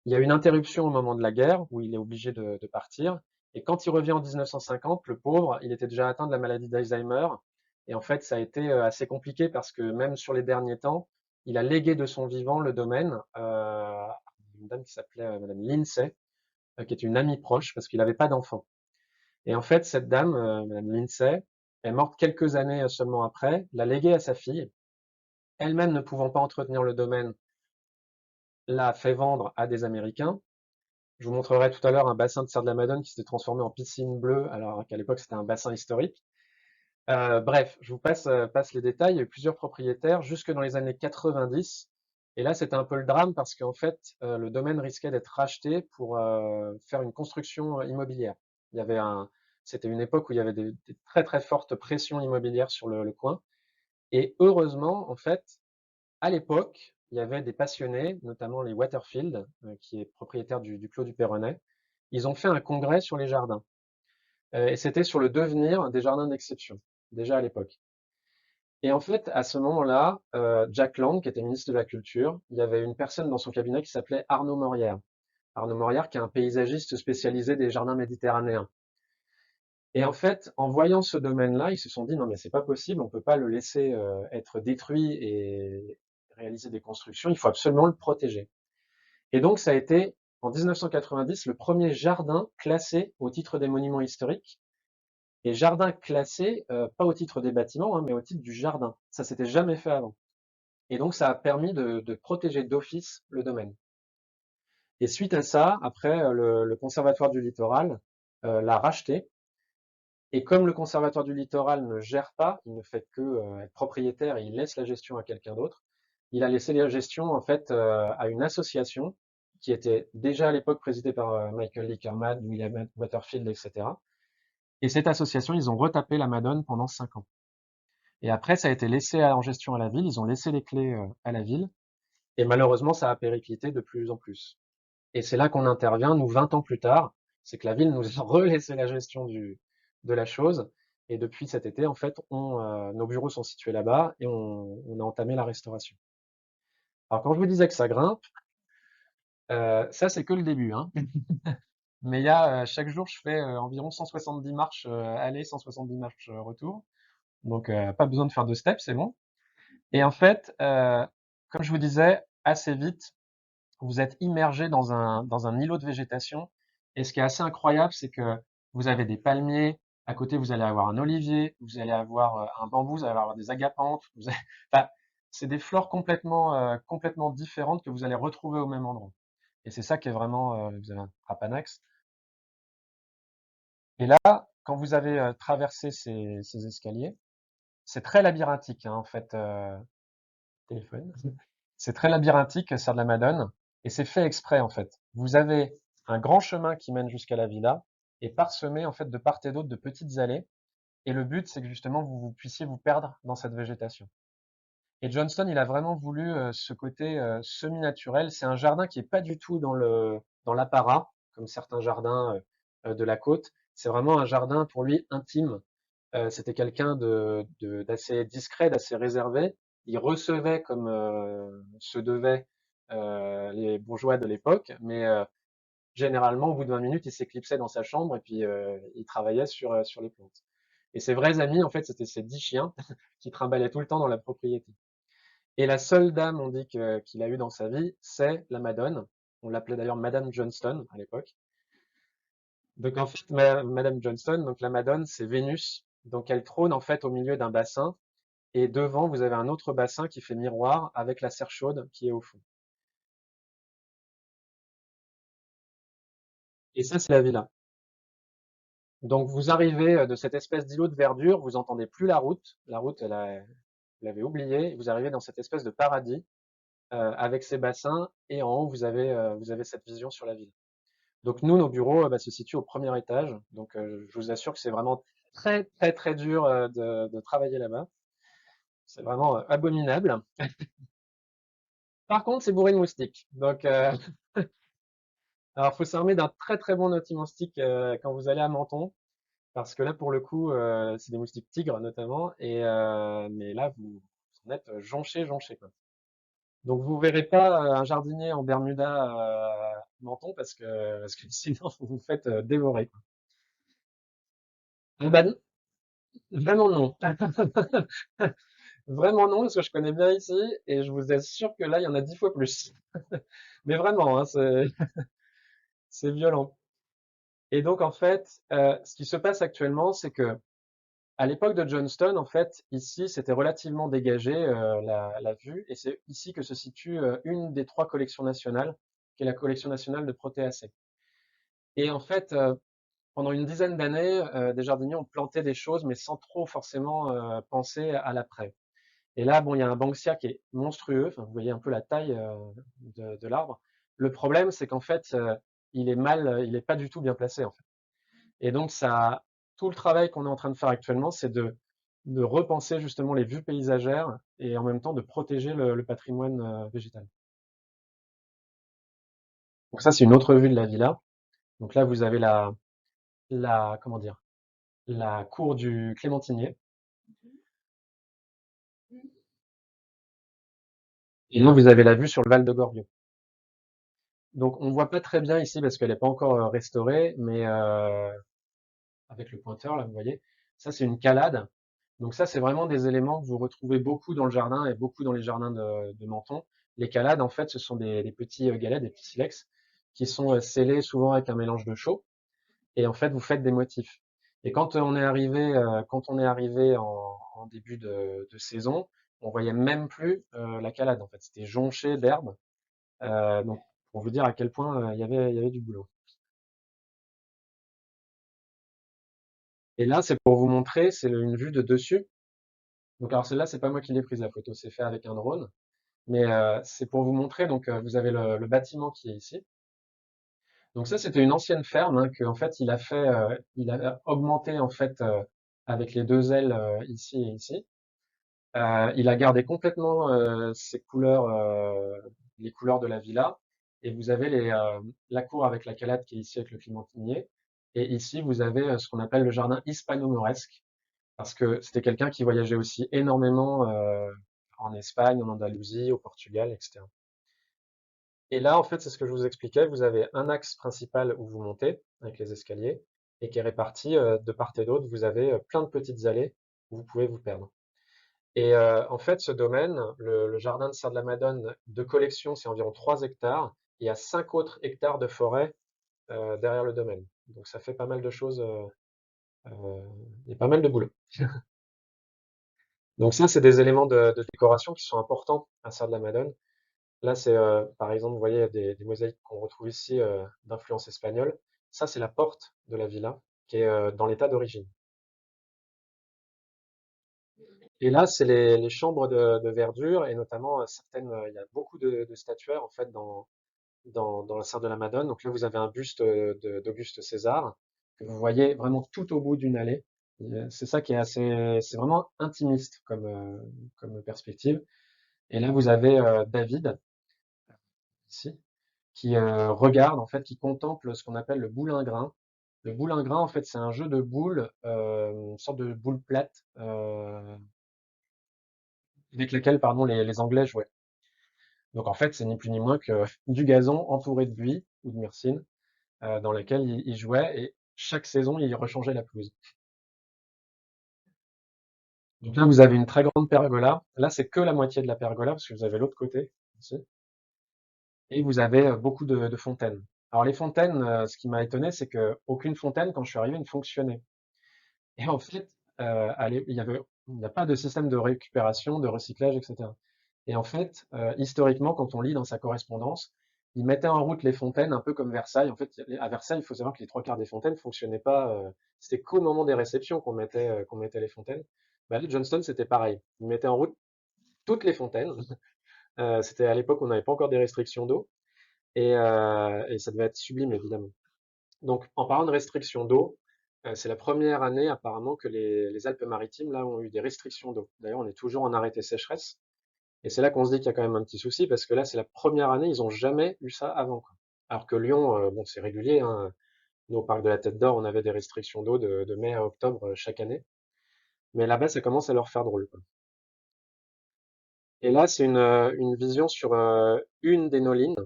Il y a une interruption au moment de la guerre où il est obligé de partir. Et quand il revient en 1950, le pauvre, il était déjà atteint de la maladie d'Alzheimer. Et en fait, ça a été assez compliqué parce que même sur les derniers temps, il a légué de son vivant le domaine à une dame qui s'appelait Madame Lindsay, qui était une amie proche parce qu'il n'avait pas d'enfant. Et en fait, cette dame, Madame Lindsay, est morte quelques années seulement après, l'a légué à sa fille. Elle-même ne pouvant pas entretenir le domaine, l'a fait vendre à des Américains. Je vous montrerai tout à l'heure un bassin de Serre de la Madone qui s'était transformé en piscine bleue, alors qu'à l'époque c'était un bassin historique. Bref, je vous passe les détails. Il y a eu plusieurs propriétaires jusque dans les années 90. Et là, c'était un peu le drame parce qu'en fait, le domaine risquait d'être racheté pour faire une construction immobilière. Il y avait c'était une époque où il y avait des très très fortes pressions immobilières sur le coin. Et heureusement, en fait, à l'époque, il y avait des passionnés, notamment les Waterfield, qui est propriétaire du Clos du Perronnet. Ils ont fait un congrès sur les jardins. Et c'était sur le devenir des jardins d'exception, déjà à l'époque. Et en fait, à ce moment-là, Jack Lang, qui était ministre de la Culture, il y avait une personne dans son cabinet qui s'appelait Arnaud Morière. Arnaud Morière, qui est un paysagiste spécialisé des jardins méditerranéens. Et en fait, en voyant ce domaine-là, ils se sont dit non mais c'est pas possible, on peut pas le laisser être détruit et réaliser des constructions, il faut absolument le protéger. Et donc ça a été en 1990 le premier jardin classé au titre des monuments historiques. Et jardin classé, pas au titre des bâtiments, hein, mais au titre du jardin. Ça s'était jamais fait avant. Et donc ça a permis de protéger d'office le domaine. Et suite à ça, après, le Conservatoire du Littoral l'a racheté. Et comme le Conservatoire du Littoral ne gère pas, il ne fait que être propriétaire et il laisse la gestion à quelqu'un d'autre, il a laissé la gestion en fait à une association qui était déjà à l'époque présidée par Michael Lickerman, William Waterfield, etc. Et cette association, ils ont retapé la Madone pendant 5 ans. Et après, ça a été laissé en gestion à la ville, ils ont laissé les clés à la ville, et malheureusement, ça a périclité de plus en plus. Et c'est là qu'on intervient, nous, 20 ans plus tard, c'est que la ville nous a relaissé la gestion de la chose. Et depuis cet été, en fait, nos bureaux sont situés là-bas et on a entamé la restauration. Alors, quand je vous disais que ça grimpe, ça, c'est que le début, hein. Mais il y a, chaque jour, je fais environ 170 marches aller, 170 marches retour. Donc, pas besoin de faire de steps, c'est bon. Et en fait, comme je vous disais, assez vite, vous êtes immergé dans un îlot de végétation. Et ce qui est assez incroyable, c'est que vous avez des palmiers, à côté, vous allez avoir un olivier, vous allez avoir un bambou, vous allez avoir des agapantes. Enfin, c'est des fleurs complètement différentes que vous allez retrouver au même endroit. Et c'est ça qui est vraiment, vous avez un Trapanax. Et là, quand vous avez traversé ces escaliers, c'est très labyrinthique, hein, en fait, téléphone. C'est très labyrinthique, Serre de la Madone, et c'est fait exprès en fait. Vous avez un grand chemin qui mène jusqu'à la villa et parsemé en fait de part et d'autre de petites allées. Et le but, c'est que justement vous puissiez vous perdre dans cette végétation. Et Johnston, il a vraiment voulu ce côté semi-naturel. C'est un jardin qui est pas du tout dans l'apparat, comme certains jardins de la côte. C'est vraiment un jardin pour lui intime. C'était quelqu'un d'assez discret, d'assez réservé. Il recevait comme se devaient les bourgeois de l'époque, mais généralement, au bout de 20 minutes, il s'éclipsait dans sa chambre et puis il travaillait sur les plantes. Et ses vrais amis, en fait, c'était ses 10 chiens qui trimballaient tout le temps dans la propriété. Et la seule dame, on dit qu'il a eu dans sa vie, c'est la Madone. On l'appelait d'ailleurs Madame Johnston à l'époque. Donc en fait, Madame Johnston, donc la Madone, c'est Vénus. Donc elle trône en fait au milieu d'un bassin. Et devant, vous avez un autre bassin qui fait miroir avec la serre chaude qui est au fond. Et ça, c'est la villa. Donc vous arrivez de cette espèce d'îlot de verdure, vous entendez plus la route. La route, vous l'avez oubliée. Vous arrivez dans cette espèce de paradis avec ces bassins. Et en haut, vous avez cette vision sur la ville. Donc nous, nos bureaux se situent au premier étage. Donc je vous assure que c'est vraiment très très très dur de travailler là-bas. C'est vraiment abominable. Par contre, c'est bourré de moustiques. Donc alors faut s'armer d'un très très bon anti-moustique quand vous allez à Menton, parce que là pour le coup, c'est des moustiques tigres notamment, et mais là vous en êtes jonché quoi. Donc vous verrez pas un jardinier en Bermuda Menton parce que sinon vous vous faites dévorer quoi. Ah bah vraiment non. Vraiment non, parce que je connais bien ici et je vous assure que là, il y en a 10 fois plus. Mais vraiment, hein, c'est violent. Et donc, en fait, ce qui se passe actuellement, c'est que à l'époque de Johnston, en fait, ici, c'était relativement dégagé la vue, et c'est ici que se situe une des 3 collections nationales, qui est la collection nationale de Protéacées. Et en fait, pendant une dizaine d'années, des jardiniers ont planté des choses, mais sans trop forcément penser à l'après. Et là, bon, il y a un banksia qui est monstrueux. Enfin, vous voyez un peu la taille de l'arbre. Le problème, c'est qu'en fait, il est pas du tout bien placé en fait. Et donc, tout le travail qu'on est en train de faire actuellement, c'est de repenser justement les vues paysagères et en même temps de protéger le patrimoine végétal. Donc ça, c'est une autre vue de la villa. Donc là, vous avez comment dire, la cour du Clémentinier. Et là, vous avez la vue sur le Val de Gorbio. Donc, on voit pas très bien ici parce qu'elle n'est pas encore restaurée, mais avec le pointeur, là, vous voyez. Ça, c'est une calade. Donc ça, c'est vraiment des éléments que vous retrouvez beaucoup dans le jardin et beaucoup dans les jardins de Menton. Les calades, en fait, ce sont des petits galets, des petits silex, qui sont scellés souvent avec un mélange de chaux. Et en fait, vous faites des motifs. Et quand on est arrivé en début de saison, on voyait même plus la calade. En fait, c'était jonché d'herbes. Donc, pour vous dire à quel point il y avait du boulot. Et là, c'est pour vous montrer, c'est une vue de dessus. Donc, alors celle-là, c'est pas moi qui l'ai prise la photo, c'est fait avec un drone. Mais c'est pour vous montrer. Donc, vous avez le bâtiment qui est ici. Donc ça, c'était une ancienne ferme hein, que en fait il a augmenté en fait avec les deux ailes ici et ici. Il a gardé complètement ses couleurs, les couleurs de la villa. Et vous avez la cour avec la calade qui est ici avec le clémentinier. Et ici, vous avez ce qu'on appelle le jardin hispano-mauresque, parce que c'était quelqu'un qui voyageait aussi énormément en Espagne, en Andalousie, au Portugal, etc. Et là, en fait, c'est ce que je vous expliquais. Vous avez un axe principal où vous montez avec les escaliers et qui est réparti de part et d'autre. Vous avez plein de petites allées où vous pouvez vous perdre. Et en fait, ce domaine, le jardin de Serre de la Madone de collection, c'est environ 3 hectares. Il y a 5 autres hectares de forêt derrière le domaine. Donc ça fait pas mal de choses, il y a pas mal de boulot. Donc ça, c'est des éléments de décoration qui sont importants à Serre de la Madone. Là, c'est par exemple, vous voyez des mosaïques qu'on retrouve ici d'influence espagnole. Ça, c'est la porte de la villa qui est dans l'état d'origine. Et là, c'est les chambres de verdure et notamment certaines. Il y a beaucoup de statuaires en fait dans la serre de la Madone. Donc là, vous avez un buste d'Auguste César que vous voyez vraiment tout au bout d'une allée. C'est ça qui est assez, c'est vraiment intimiste comme perspective. Et là, vous avez David ici qui regarde en fait, qui contemple ce qu'on appelle le boulingrin. Le boulingrin, en fait, c'est un jeu de boules, une sorte de boule plate avec lesquelles, pardon, les Anglais jouaient. Donc en fait, c'est ni plus ni moins que du gazon entouré de buis ou de myrcine dans lequel ils jouaient et chaque saison, ils rechangeaient la pelouse. Donc là, vous avez une très grande pergola. Là, c'est que la moitié de la pergola parce que vous avez l'autre côté ici. Et vous avez beaucoup de fontaines. Alors les fontaines, ce qui m'a étonné, c'est que aucune fontaine, quand je suis arrivé, ne fonctionnait. Et en fait, il n'y a pas de système de récupération, de recyclage, etc. Et en fait, historiquement, quand on lit dans sa correspondance, il mettait en route les fontaines un peu comme Versailles. En fait, à Versailles, il faut savoir que les trois quarts des fontaines fonctionnaient pas. C'était qu'au moment des réceptions qu'on mettait les fontaines. Bah, là, Johnston, c'était pareil. Il mettait en route toutes les fontaines. C'était à l'époque où on n'avait pas encore des restrictions d'eau. Et ça devait être sublime, évidemment. Donc, en parlant de restrictions d'eau, c'est la première année apparemment que les Alpes-Maritimes là ont eu des restrictions d'eau. D'ailleurs, on est toujours en arrêté sécheresse, et c'est là qu'on se dit qu'il y a quand même un petit souci parce que là, c'est la première année, ils ont jamais eu ça avant, quoi. Alors que Lyon, bon, c'est régulier, hein. Nous, au parc de la Tête d'Or, on avait des restrictions d'eau de mai à octobre chaque année, mais là-bas, ça commence à leur faire drôle, quoi. Et là, c'est une vision sur une des nolines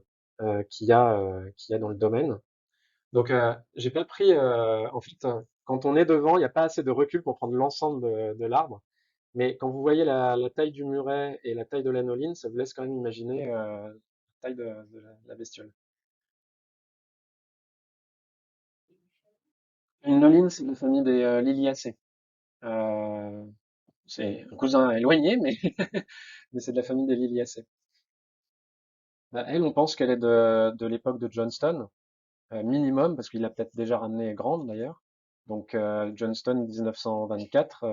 qu'il y a dans le domaine. Donc, j'ai pas pris, en fait, quand on est devant, il n'y a pas assez de recul pour prendre l'ensemble de l'arbre. Mais quand vous voyez la taille du muret et la taille de l'anoline, ça vous laisse quand même imaginer la taille de la bestiole. Une noline, c'est de la famille des Liliacées. Euh, c'est un cousin éloigné, mais, mais c'est de la famille des Liliacées. Bah, elle, on pense qu'elle est de l'époque de Johnston, minimum, parce qu'il l'a peut-être déjà ramenée grande d'ailleurs. Donc Johnston 1924,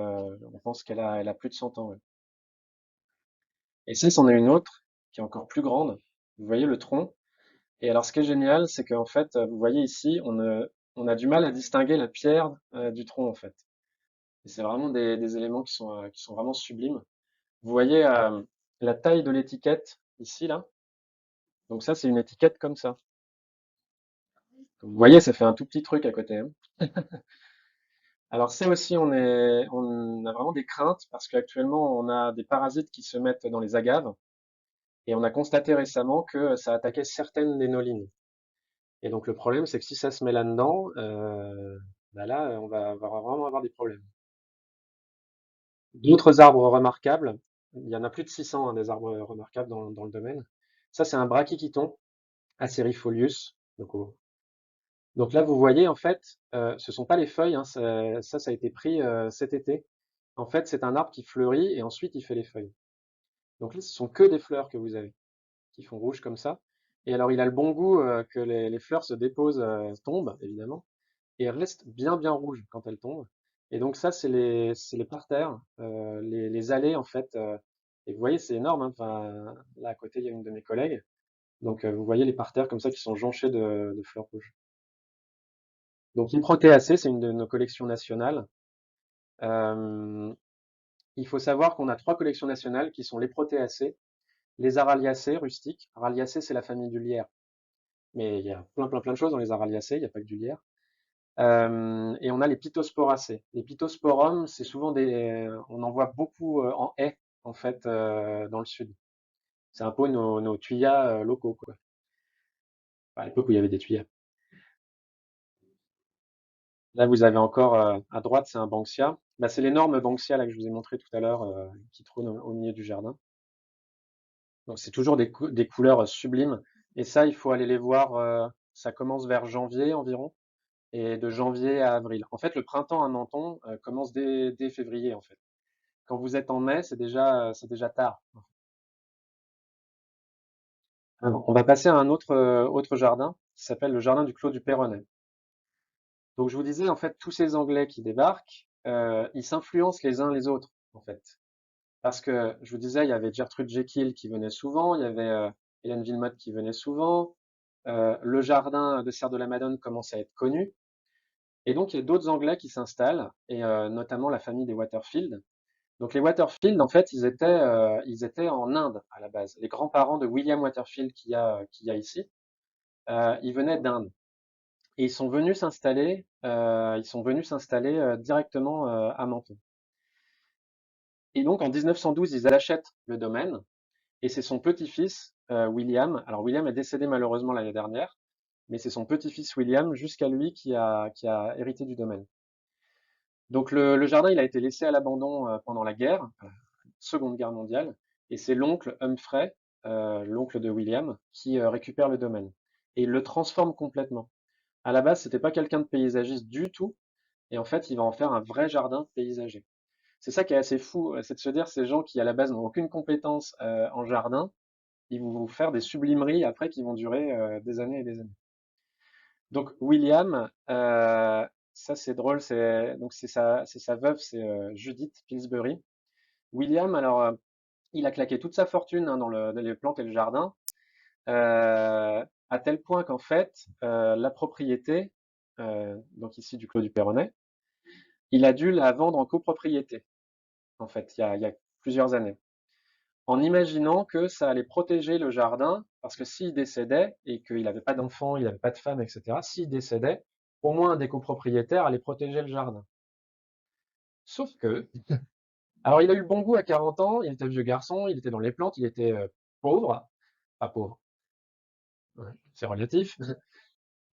on pense elle a plus de 100 ans. Ouais. Et ça, c'en est une autre qui est encore plus grande. Vous voyez le tronc. Et alors ce qui est génial, c'est qu'en fait, vous voyez ici, on a du mal à distinguer la pierre du tronc en fait. Et c'est vraiment des éléments qui sont vraiment sublimes. Vous voyez la taille de l'étiquette ici là. Donc ça, c'est une étiquette comme ça. Vous voyez, ça fait un tout petit truc à côté, hein. Alors ça aussi, on a vraiment des craintes parce qu'actuellement, on a des parasites qui se mettent dans les agaves et on a constaté récemment que ça attaquait certaines des nolines. Et donc le problème, c'est que si ça se met là-dedans, bah là, on va vraiment avoir des problèmes. D'autres arbres remarquables, il y en a plus de 600 hein, des arbres remarquables dans le domaine. Ça, c'est un brachykithon, Acerifolius. Donc là, vous voyez, en fait, ce sont pas les feuilles, hein, ça a été pris cet été. En fait, c'est un arbre qui fleurit et ensuite il fait les feuilles. Donc là, ce sont que des fleurs que vous avez, qui font rouge comme ça. Et alors, il a le bon goût que les fleurs se déposent, tombent, évidemment, et restent bien bien rouges quand elles tombent. Et donc ça, c'est les parterres, les allées en fait. Et vous voyez, c'est énorme, hein. Enfin, là à côté, il y a une de mes collègues. Donc vous voyez les parterres comme ça qui sont jonchés de fleurs rouges. Donc les protéacées, c'est une de nos collections nationales. Euh, il faut savoir qu'on a trois collections nationales qui sont les protéacées, les araliacées rustiques. Araliacées, c'est la famille du lierre. Mais il y a plein plein plein de choses dans les araliacées, il n'y a pas que du lierre. Et on a les pittosporacées. Les pittosporums, c'est souvent on en voit beaucoup en haie, en fait, dans le sud. C'est un peu nos tuyas locaux, quoi. Enfin, à l'époque où il y avait des tuyas. Là, vous avez encore à droite, c'est un banksia. Bah, c'est l'énorme banksia là que je vous ai montré tout à l'heure, qui trône au milieu du jardin. Donc c'est toujours des couleurs sublimes. Et ça, il faut aller les voir. Ça commence vers janvier environ, et de janvier à avril. En fait, le printemps à Menton commence dès février, en fait. Quand vous êtes en mai, c'est déjà tard. Alors, on va passer à un autre jardin qui s'appelle le jardin du Clos du Perronnet. Donc, je vous disais, en fait, tous ces Anglais qui débarquent, ils s'influencent les uns les autres, en fait. Parce que, je vous disais, il y avait Gertrude Jekyll qui venait souvent, il y avait Hélène Wilmot qui venait souvent, le jardin de Serre de la Madone commence à être connu, et donc il y a d'autres Anglais qui s'installent, et notamment la famille des Waterfield. Donc les Waterfield, en fait, ils étaient en Inde à la base. Les grands-parents de William Waterfield qu'il y a ici, ils venaient d'Inde. Et ils sont venus s'installer directement à Menton. Et donc en 1912, ils achètent le domaine, et c'est son petit-fils, William. Alors William est décédé malheureusement l'année dernière, mais c'est son petit-fils William, jusqu'à lui, qui a hérité du domaine. Donc le jardin, il a été laissé à l'abandon pendant la guerre, Seconde Guerre mondiale, et c'est l'oncle Humphrey, l'oncle de William, qui récupère le domaine. Et il le transforme complètement. À la base, c'était pas quelqu'un de paysagiste du tout, et en fait, il va en faire un vrai jardin paysager. C'est ça qui est assez fou, c'est de se dire ces gens qui à la base n'ont aucune compétence en jardin, ils vont vous faire des sublimeries après qui vont durer des années et des années. Donc William, ça c'est drôle, c'est sa veuve, c'est Judith Pillsbury. William, alors il a claqué toute sa fortune hein, dans les plantes et le jardin, à tel point qu'en fait la propriété, donc ici du Clos du Perronnet, il a dû la vendre en copropriété en fait il y a plusieurs années, en imaginant que ça allait protéger le jardin, parce que s'il décédait et qu'il n'avait pas d'enfant, il n'avait pas de femme, etc., s'il décédait, au moins un des copropriétaires allait protéger le jardin. Sauf que, alors il a eu le bon goût à 40 ans, il était vieux garçon, il était dans les plantes, il était pauvre, pas pauvre, ouais, c'est relatif,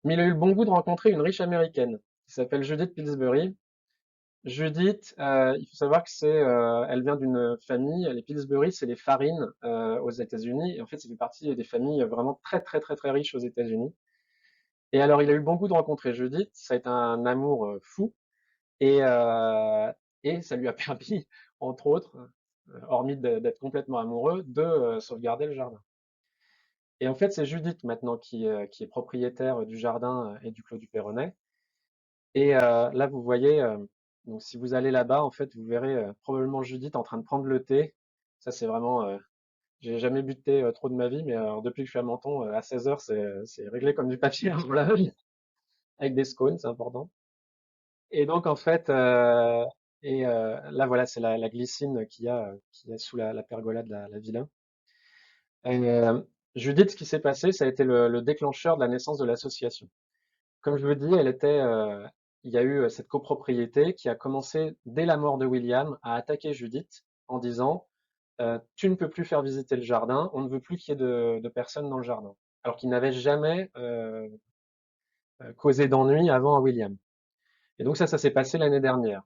mais il a eu le bon goût de rencontrer une riche américaine qui s'appelle Judith Pillsbury. Judith, il faut savoir que elle vient d'une famille, les Pillsbury, c'est les farines aux États-Unis, et en fait, ça fait partie des familles vraiment très très très très riches aux États-Unis. Et alors, il a eu le bon goût de rencontrer Judith, ça a été un amour fou, et, euh, et ça lui a permis, entre autres, hormis d'être complètement amoureux, de sauvegarder le jardin. Et en fait, c'est Judith maintenant qui est propriétaire du jardin et du Clos du Perronnet. Et là, vous voyez, donc si vous allez là-bas, en fait, vous verrez probablement Judith en train de prendre le thé. Ça, c'est vraiment. J'ai jamais bu de thé trop de ma vie, mais depuis que je suis à Menton, à 16 heures, c'est réglé comme du papier à rouleau, avec des scones, c'est important. Et donc, en fait, là, voilà, c'est la glycine qu'il y a sous la pergola de la villa. Et, Judith, ce qui s'est passé, ça a été le déclencheur de la naissance de l'association. Comme je vous dis, il y a eu cette copropriété qui a commencé dès la mort de William à attaquer Judith en disant tu ne peux plus faire visiter le jardin, on ne veut plus qu'il y ait de personnes dans le jardin. Alors qu'il n'avait jamais causé d'ennui avant à William. Et donc ça s'est passé l'année dernière.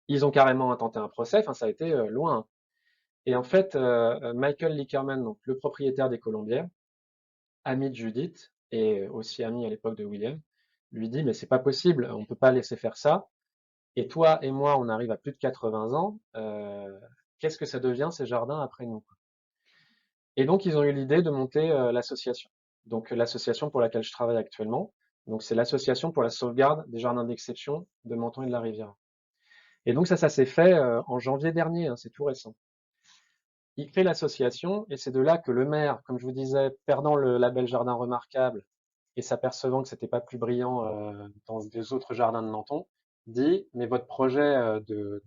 Ils ont carrément intenté un procès, enfin ça a été loin. Et en fait, Michael Lickerman, donc le propriétaire des Colombières, ami de Judith et aussi ami à l'époque de William, lui dit mais c'est pas possible, on peut pas laisser faire ça. Et toi et moi, on arrive à plus de 80 ans. Qu'est-ce que ça devient ces jardins après nous? Et donc ils ont eu l'idée de monter l'association. Donc l'association pour laquelle je travaille actuellement. Donc c'est l'association pour la sauvegarde des jardins d'exception de Menton et de la Riviera. Et donc ça s'est fait en janvier dernier, hein, c'est tout récent. Il crée l'association et c'est de là que le maire, comme je vous disais, perdant le label jardin remarquable et s'apercevant que c'était pas plus brillant dans des autres jardins de Menton, dit mais votre projet de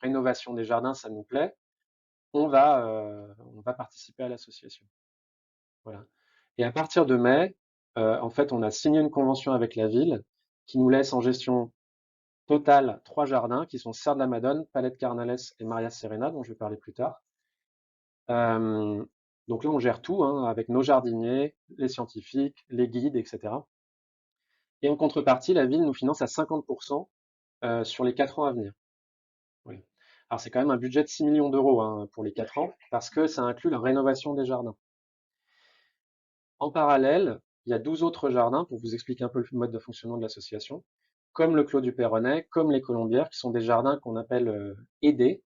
rénovation des jardins, ça nous plaît, on va participer à l'association. Voilà. Et à partir de mai, en fait, on a signé une convention avec la ville qui nous laisse en gestion totale 3 jardins qui sont Serre de la Madone, Palette Carnales et Maria Serena, dont je vais parler plus tard. Euh, donc là, on gère tout hein, avec nos jardiniers, les scientifiques, les guides, etc. Et en contrepartie, la ville nous finance à 50% sur les 4 ans à venir. Oui. Alors c'est quand même un budget de 6 millions d'euros hein, pour les 4 ans, parce que ça inclut la rénovation des jardins. En parallèle, il y a 12 autres jardins, pour vous expliquer un peu le mode de fonctionnement de l'association, comme le Clos du Perronnet, comme les Colombières, qui sont des jardins qu'on appelle aidés.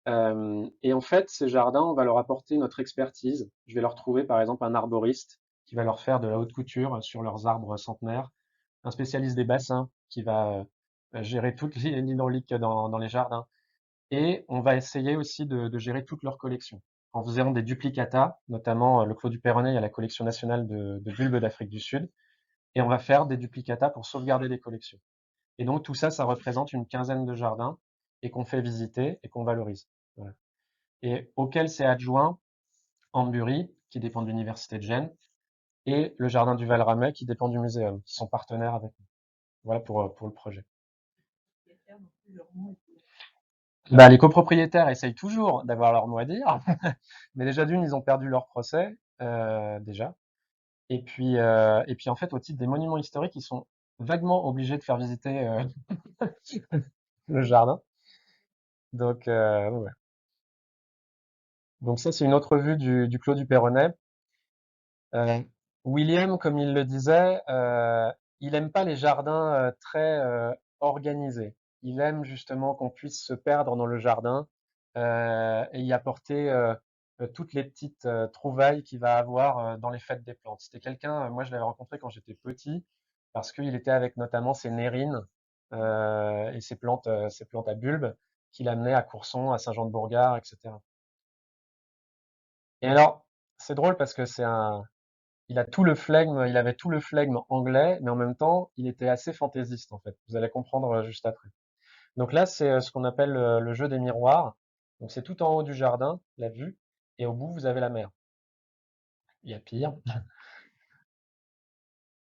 Et en fait, ces jardins, on va leur apporter notre expertise. Je vais leur trouver par exemple un arboriste qui va leur faire de la haute couture sur leurs arbres centenaires, un spécialiste des bassins qui va gérer toute l'hydraulique dans les jardins. Et on va essayer aussi de gérer toute leur collection en faisant des duplicata, notamment le Clos du Perronnet, il y a la collection nationale de bulbes d'Afrique du Sud, et on va faire des duplicata pour sauvegarder les collections. Et donc tout ça, ça représente une quinzaine de jardins et qu'on fait visiter et qu'on valorise. Voilà. Et auquel s'est adjoint Ambury, qui dépend de l'Université de Gênes, et le jardin du Val-Ramey, qui dépend du muséum, qui sont partenaires avec nous. Voilà pour le projet. Bah, les copropriétaires essayent toujours d'avoir leur mot à dire, mais déjà d'une, ils ont perdu leur procès, déjà. Et puis en fait, au titre des monuments historiques, ils sont vaguement obligés de faire visiter le jardin. Donc, ouais. Donc ça, c'est une autre vue du Clos du Perronnet. Euh, William, comme il le disait, il aime pas les jardins très organisés. Il aime justement qu'on puisse se perdre dans le jardin et y apporter toutes les petites trouvailles qu'il va avoir dans les fêtes des plantes. C'était quelqu'un, moi je l'avais rencontré quand j'étais petit, parce qu'il était avec notamment ses nérines et ses plantes à bulbes qu'il amenait à Courson, à Saint-Jean-de-Bourgard, etc. Et alors, c'est drôle parce que il a tout le flegme, il avait tout le flegme anglais, mais en même temps, il était assez fantaisiste en fait. Vous allez comprendre juste après. Donc là, c'est ce qu'on appelle le jeu des miroirs. Donc c'est tout en haut du jardin, la vue, et au bout, vous avez la mer. Il y a pire.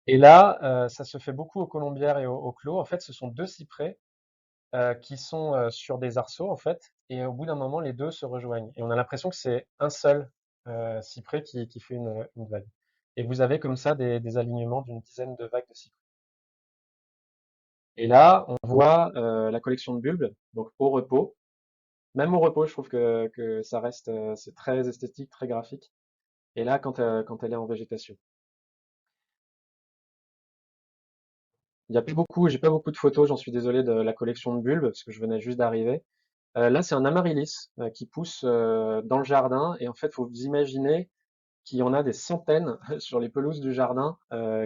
Et là, ça se fait beaucoup aux colombières et au clos. En fait, ce sont deux cyprès qui sont sur des arceaux en fait, et au bout d'un moment, les deux se rejoignent. Et on a l'impression que c'est un seul cyprès qui fait une vague. Et vous avez comme ça des alignements d'une dizaine de vagues de cyprès. Et là, on voit la collection de bulbes, donc au repos. Même au repos, je trouve que ça reste, c'est très esthétique, très graphique. Et là, quand elle est en végétation. Il y a pas beaucoup, j'ai pas beaucoup de photos, j'en suis désolé de la collection de bulbes, parce que je venais juste d'arriver. Là, c'est un amaryllis qui pousse dans le jardin. Et en fait, faut vous imaginer qu'il y en a des centaines sur les pelouses du jardin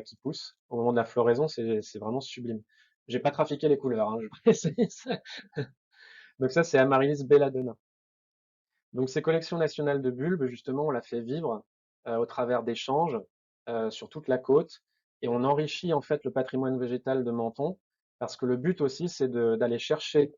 qui poussent. Au moment de la floraison, c'est vraiment sublime. J'ai pas trafiqué les couleurs, hein, je précise. Donc ça, c'est Amaryllis belladonna. Donc ces collections nationales de bulbes, justement, on l'a fait vivre au travers d'échanges sur toute la côte et on enrichit en fait le patrimoine végétal de Menton parce que le but aussi c'est d'aller chercher,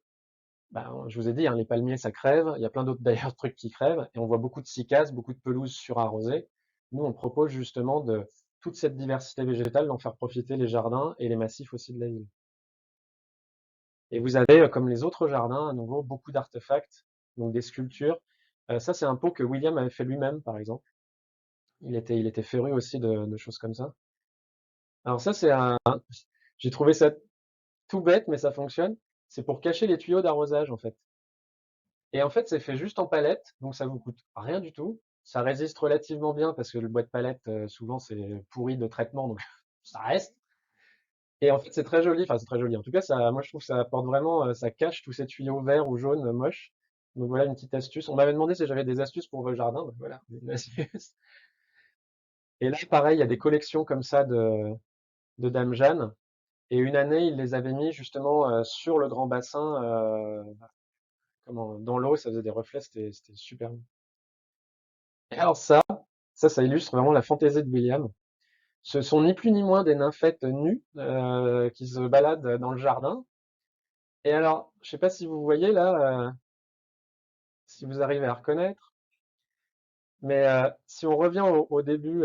ben, je vous ai dit, hein, les palmiers ça crève, il y a plein d'autres d'ailleurs trucs qui crèvent et on voit beaucoup de cycas, beaucoup de pelouses surarrosées. Nous on propose justement de toute cette diversité végétale d'en faire profiter les jardins et les massifs aussi de la ville. Et vous avez, comme les autres jardins, à nouveau, beaucoup d'artefacts, donc des sculptures. Ça, c'est un pot que William avait fait lui-même, par exemple. Il était féru aussi de choses comme ça. Alors ça, j'ai trouvé ça tout bête, mais ça fonctionne. C'est pour cacher les tuyaux d'arrosage, en fait. Et en fait, c'est fait juste en palette, donc ça vous coûte rien du tout. Ça résiste relativement bien parce que le bois de palette, souvent, c'est pourri de traitement, donc ça reste. Et en fait, c'est très joli. Enfin, c'est très joli. En tout cas, ça, moi, je trouve que ça apporte vraiment, ça cache tous ces tuyaux verts ou jaunes moches. Donc voilà une petite astuce. On m'avait demandé si j'avais des astuces pour le jardin. Donc voilà, une astuce. Et là, pareil, il y a des collections comme ça de Dame Jeanne. Et une année, ils les avaient mis justement sur le grand bassin, dans l'eau, ça faisait des reflets, c'était super. Et alors ça illustre vraiment la fantaisie de William. Ce sont ni plus ni moins des nymphettes nues qui se baladent dans le jardin. Et alors, je sais pas si vous voyez là, si vous arrivez à reconnaître, mais si on revient au début,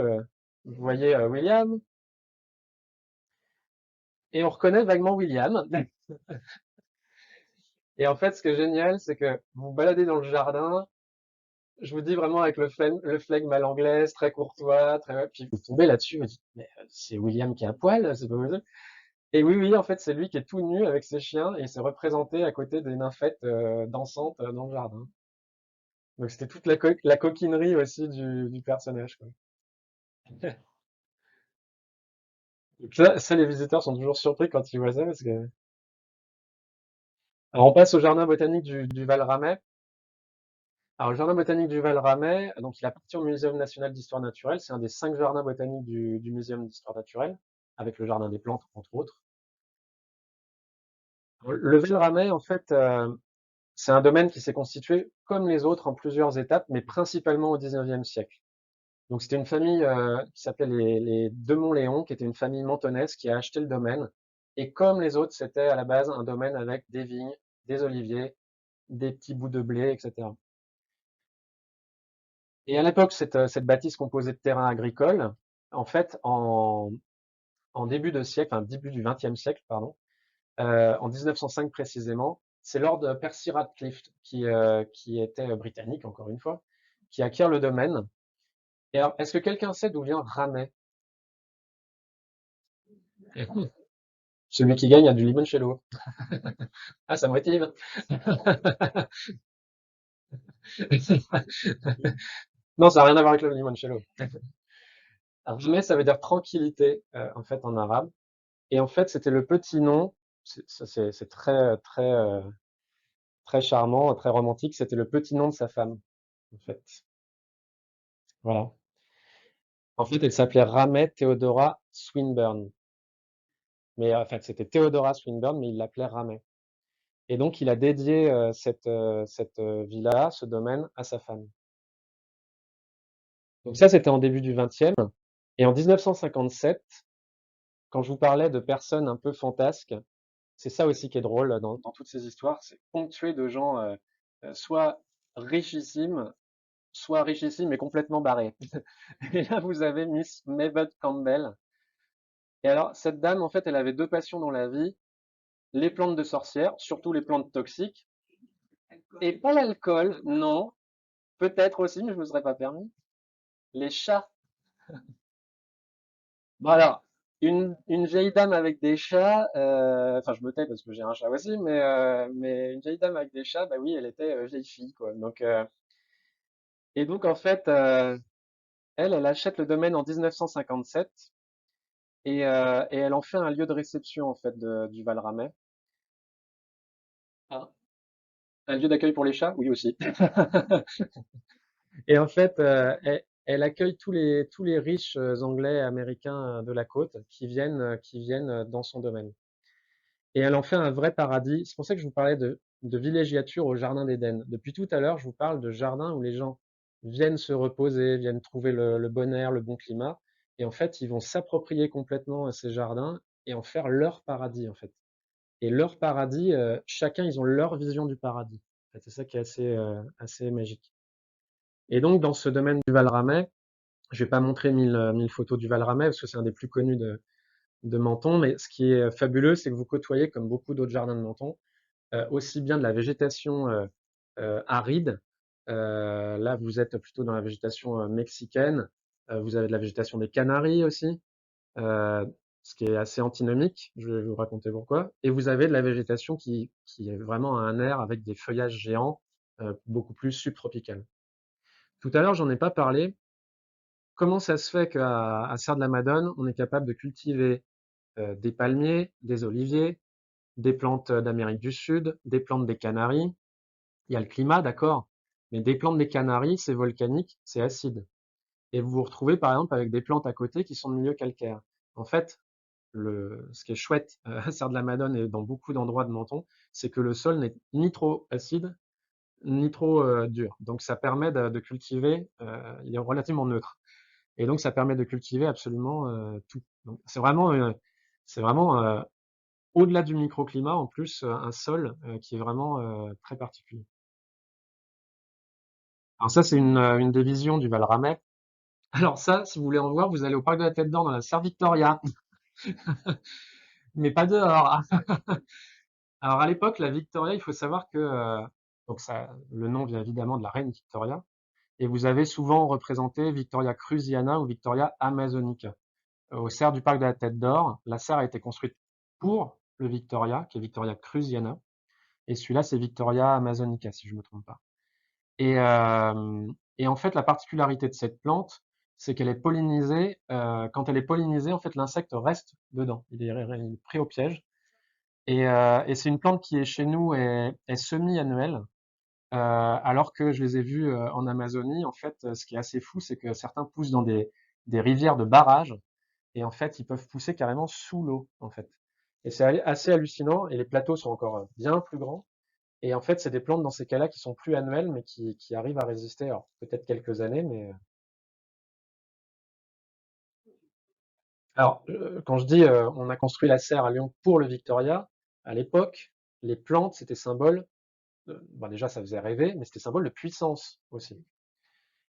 vous voyez William, et on reconnaît vaguement William. Et en fait, ce qui est génial, c'est que vous vous baladez dans le jardin, je vous dis vraiment avec le flegme à l'anglaise, très courtois, très, puis vous tombez là-dessus, vous dites, mais c'est William qui est à poil, c'est pas possible. Et oui, oui, en fait, c'est lui qui est tout nu avec ses chiens et il s'est représenté à côté des nymphettes dansantes dans le jardin. Donc c'était toute la coquinerie aussi du personnage, quoi. Donc ça, les visiteurs sont toujours surpris quand ils voient ça parce que. Alors on passe au jardin botanique du Val-Ramey. Alors le jardin botanique du Val-Ramey, donc il appartient au Muséum national d'histoire naturelle. C'est un des 5 jardins botaniques du Muséum d'histoire naturelle, avec le jardin des plantes entre autres. Alors, le Val-Ramey, en fait, c'est un domaine qui s'est constitué comme les autres en plusieurs étapes, mais principalement au XIXe siècle. Donc c'était une famille qui s'appelait les de Montléon, qui était une famille mentonnaise qui a acheté le domaine. Et comme les autres, c'était à la base un domaine avec des vignes, des oliviers, des petits bouts de blé, etc. Et à l'époque, cette bâtisse composée de terrains agricoles, en fait, en début de siècle, enfin début du XXe siècle, pardon, en 1905 précisément, c'est Lord Percy Radcliffe qui était britannique, encore une fois, qui acquiert le domaine. Et alors, est-ce que quelqu'un sait d'où vient Ramey? Celui qui gagne a du limoncello. Ah, ça motive. Non, ça n'a rien à voir avec le limoncello. Alors, Ramey, ça veut dire tranquillité, en fait, en arabe. Et en fait, c'était le petit nom. C'est très, très, très charmant, très romantique. C'était le petit nom de sa femme, en fait. Voilà. En fait, elle s'appelait Ramey Theodora Swinburne. Mais en fait, c'était Theodora Swinburne, mais il l'appelait Ramey. Et donc, il a dédié cette villa, ce domaine, à sa femme. Donc ça, c'était en début du XXe. Et en 1957, quand je vous parlais de personnes un peu fantasques, c'est ça aussi qui est drôle dans toutes ces histoires, c'est ponctué de gens soit richissimes mais complètement barrés. Et là, vous avez Miss Mabel Campbell. Et alors, cette dame, en fait, elle avait deux passions dans la vie, les plantes de sorcières, surtout les plantes toxiques, et pas l'alcool, non, peut-être aussi, mais je ne me serais pas permis, les chats. Bon alors, une vieille dame avec des chats, enfin je me tais parce que j'ai un chat aussi, mais une vieille dame avec des chats, bah oui, elle était vieille fille, quoi. Donc, et donc en fait, elle achète le domaine en 1957 et elle en fait un lieu de réception en fait du Val-Ramey. Ah, un lieu d'accueil pour les chats? Oui aussi. Et en fait, elle accueille tous les riches anglais et américains de la côte qui viennent dans son domaine. Et elle en fait un vrai paradis. C'est pour ça que je vous parlais de villégiature au Jardin d'Éden. Depuis tout à l'heure, je vous parle de jardin où les gens viennent se reposer, viennent trouver le bon air, le bon climat. Et en fait, ils vont s'approprier complètement ces jardins et en faire leur paradis, en fait. Et leur paradis, chacun, ils ont leur vision du paradis. En fait, c'est ça qui est assez magique. Et donc, dans ce domaine du Val-Ramey, je vais pas montrer mille photos du Val-Ramey parce que c'est un des plus connus de Menton, mais ce qui est fabuleux, c'est que vous côtoyez, comme beaucoup d'autres jardins de Menton, aussi bien de la végétation aride. Là, vous êtes plutôt dans la végétation mexicaine. Vous avez de la végétation des Canaries aussi. Euh, ce qui est assez antinomique, je vais vous raconter pourquoi. Et vous avez de la végétation qui est vraiment à un air avec des feuillages géants, beaucoup plus subtropicales. Tout à l'heure, j'en ai pas parlé. Comment ça se fait qu'à Serre de la Madone, on est capable de cultiver des palmiers, des oliviers, des plantes d'Amérique du Sud, des plantes des Canaries? Il y a le climat, d'accord, mais des plantes des Canaries, c'est volcanique, c'est acide. Et vous vous retrouvez par exemple avec des plantes à côté qui sont de milieu calcaire. En fait, ce qui est chouette à Serre de la Madone et dans beaucoup d'endroits de Menton, c'est que le sol n'est ni trop acide, ni trop dur. Donc ça permet de cultiver, il est relativement neutre. Et donc ça permet de cultiver absolument tout. Donc c'est vraiment au-delà du microclimat, en plus, un sol qui est vraiment très particulier. Alors ça, c'est une des visions du Val Ramey. Alors ça, si vous voulez en voir, vous allez au parc de la Tête d'Or dans la Serre Victoria, mais pas dehors. Alors à l'époque, la Victoria, il faut savoir que donc ça, le nom vient évidemment de la reine Victoria, et vous avez souvent représenté Victoria Cruziana ou Victoria Amazonica. Au cerf du parc de la Tête d'Or, la serre a été construite pour le Victoria, qui est Victoria Cruziana, et celui-là, c'est Victoria Amazonica, si je ne me trompe pas. Et, euh, et en fait, la particularité de cette plante, c'est qu'elle est pollinisée. Quand elle est pollinisée, en fait, l'insecte reste dedans. Il est pris au piège. Et c'est une plante qui est chez nous est semi-annuelle, alors que je les ai vus en Amazonie. En fait, ce qui est assez fou, c'est que certains poussent dans des rivières de barrage, et en fait, ils peuvent pousser carrément sous l'eau, en fait. Et c'est assez hallucinant. Et les plateaux sont encore bien plus grands. Et en fait, c'est des plantes dans ces cas-là qui sont plus annuelles, mais qui arrivent à résister. Alors, peut-être quelques années, mais alors, quand je dis on a construit la serre à Lyon pour le Victoria, à l'époque, les plantes, c'était symbole. Bon, déjà, ça faisait rêver, mais c'était symbole de puissance aussi.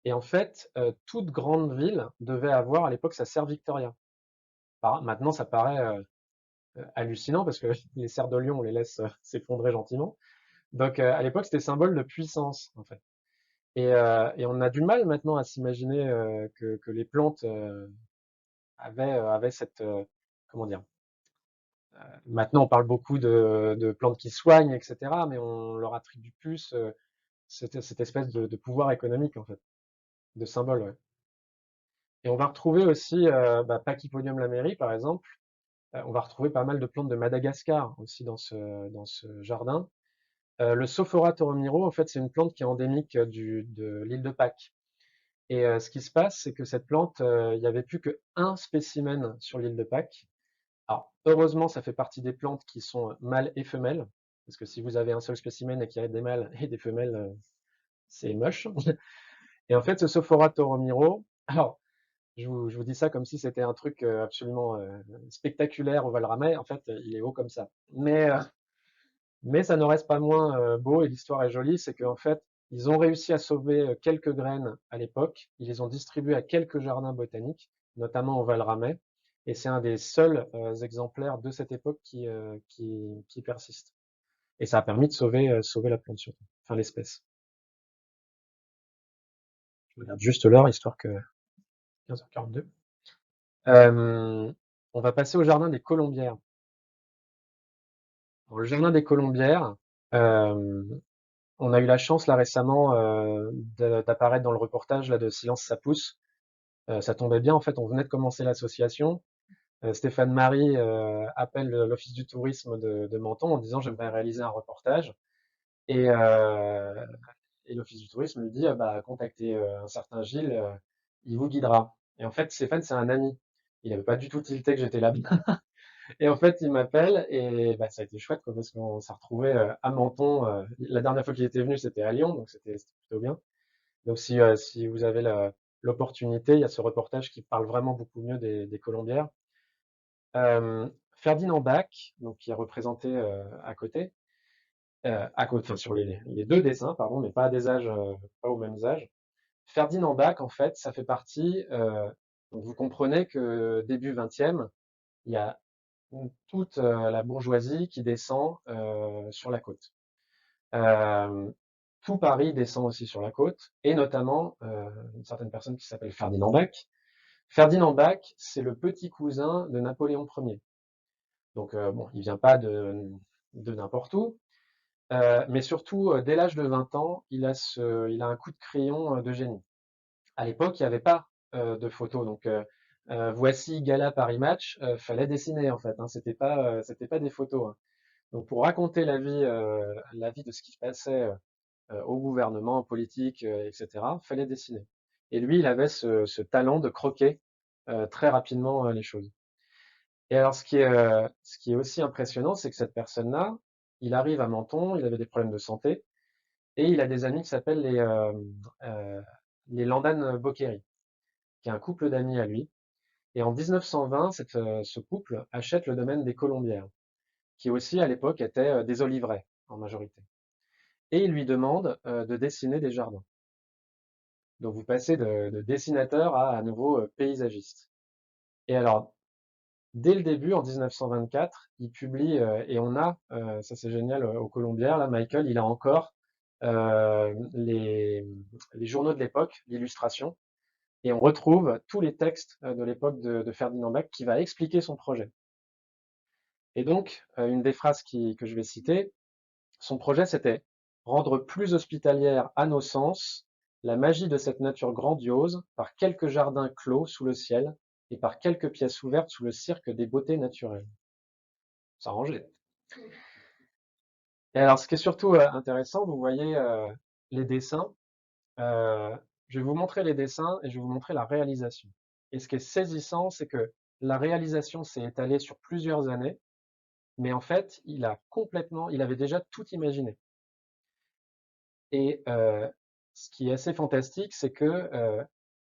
Et en fait, toute grande ville devait avoir à l'époque sa serre Victoria. Maintenant, ça paraît hallucinant parce que les serres de Lyon, on les laisse s'effondrer gentiment. Donc, à l'époque, c'était symbole de puissance, en fait. Et on a du mal maintenant à s'imaginer que les plantes avaient cette, comment dire. Maintenant, on parle beaucoup de plantes qui soignent, etc., mais on leur attribue plus cette espèce de pouvoir économique, en fait, de symbole. Ouais. Et on va retrouver aussi Pachypodium laméri, par exemple. On va retrouver pas mal de plantes de Madagascar aussi dans ce jardin. Le Sophora toromiro, en fait, c'est une plante qui est endémique de l'île de Pâques. Et ce qui se passe, c'est que cette plante, il n'y avait plus qu'un spécimen sur l'île de Pâques. Alors, heureusement, ça fait partie des plantes qui sont mâles et femelles, parce que si vous avez un seul spécimen et qu'il y a des mâles et des femelles, c'est moche. Et en fait, ce Sophora toromiro, alors, je vous dis ça comme si c'était un truc absolument spectaculaire au Val-Ramey. En fait, il est haut comme ça. Mais ça ne reste pas moins beau, et l'histoire est jolie, c'est qu'en fait, ils ont réussi à sauver quelques graines à l'époque. Ils les ont distribuées à quelques jardins botaniques, notamment au Val-Ramey. Et c'est un des seuls exemplaires de cette époque qui persiste. Et ça a permis de sauver la plante surtout, enfin l'espèce. Je regarde juste l'heure, histoire que 15h42. On va passer au jardin des Colombières. Dans le jardin des Colombières, euh, on a eu la chance là récemment d'apparaître dans le reportage là de Silence ça pousse. Ça tombait bien, en fait, on venait de commencer l'association. Stéphane Marie appelle l'Office du tourisme de Menton en disant j'aimerais réaliser un reportage. Et, euh, et l'Office du tourisme lui dit bah, contactez un certain Gilles, il vous guidera. Et en fait, Stéphane, c'est un ami. Il n'avait pas du tout tilté que j'étais là. Et en fait, il m'appelle et bah, ça a été chouette quoi, parce qu'on s'est retrouvé à Menton. La dernière fois qu'il était venu, c'était à Lyon, donc c'était plutôt bien. Donc si vous avez l'opportunité, il y a ce reportage qui parle vraiment beaucoup mieux des colombières. Ferdinand Bach, donc qui est représenté à côté, enfin, sur les deux dessins, pardon, mais pas à des âges, pas aux mêmes âges. Ferdinand Bach, en fait, ça fait partie. Donc vous comprenez que début 20e, il y a toute la bourgeoisie qui descend sur la côte. Euh, Tout Paris descend aussi sur la côte, et notamment une certaine personne qui s'appelle Ferdinand Bach, Ferdinand Bach, c'est le petit cousin de Napoléon Ier. Donc bon, il vient pas de n'importe où, mais surtout, dès l'âge de 20 ans, il a un coup de crayon de génie. À l'époque, il n'y avait pas de photos, donc voici Gala Paris Match, fallait dessiner en fait, hein, c'était pas des photos, hein. Donc pour raconter la vie de ce qui se passait au gouvernement, en politique, etc., fallait dessiner. Et lui, il avait ce talent de croquer très rapidement les choses. Et alors, ce qui est aussi impressionnant, c'est que cette personne-là, il arrive à Menton, il avait des problèmes de santé, et il a des amis qui s'appellent euh, les Landane-Boqueri, qui est un couple d'amis à lui. Et en 1920, ce couple achète le domaine des Colombières, qui aussi à l'époque était des oliveraies en majorité. Et il lui demande de dessiner des jardins. Donc vous passez de dessinateur à nouveau paysagiste. Et alors, dès le début, en 1924, il publie, et on a, ça c'est génial, au Colombière, là, Michael, il a encore euh, les, les journaux de l'époque, l'illustration, et on retrouve tous les textes de l'époque de Ferdinand Bach qui va expliquer son projet. Et donc, une des phrases que je vais citer, son projet c'était rendre plus hospitalière à nos sens la magie de cette nature grandiose par quelques jardins clos sous le ciel et par quelques pièces ouvertes sous le cirque des beautés naturelles. Ça rangeait. Et alors, ce qui est surtout intéressant, vous voyez les dessins. euh, je vais vous montrer les dessins et je vais vous montrer la réalisation. Et ce qui est saisissant, c'est que la réalisation s'est étalée sur plusieurs années, mais en fait, il avait déjà tout imaginé. Et ce qui est assez fantastique, c'est que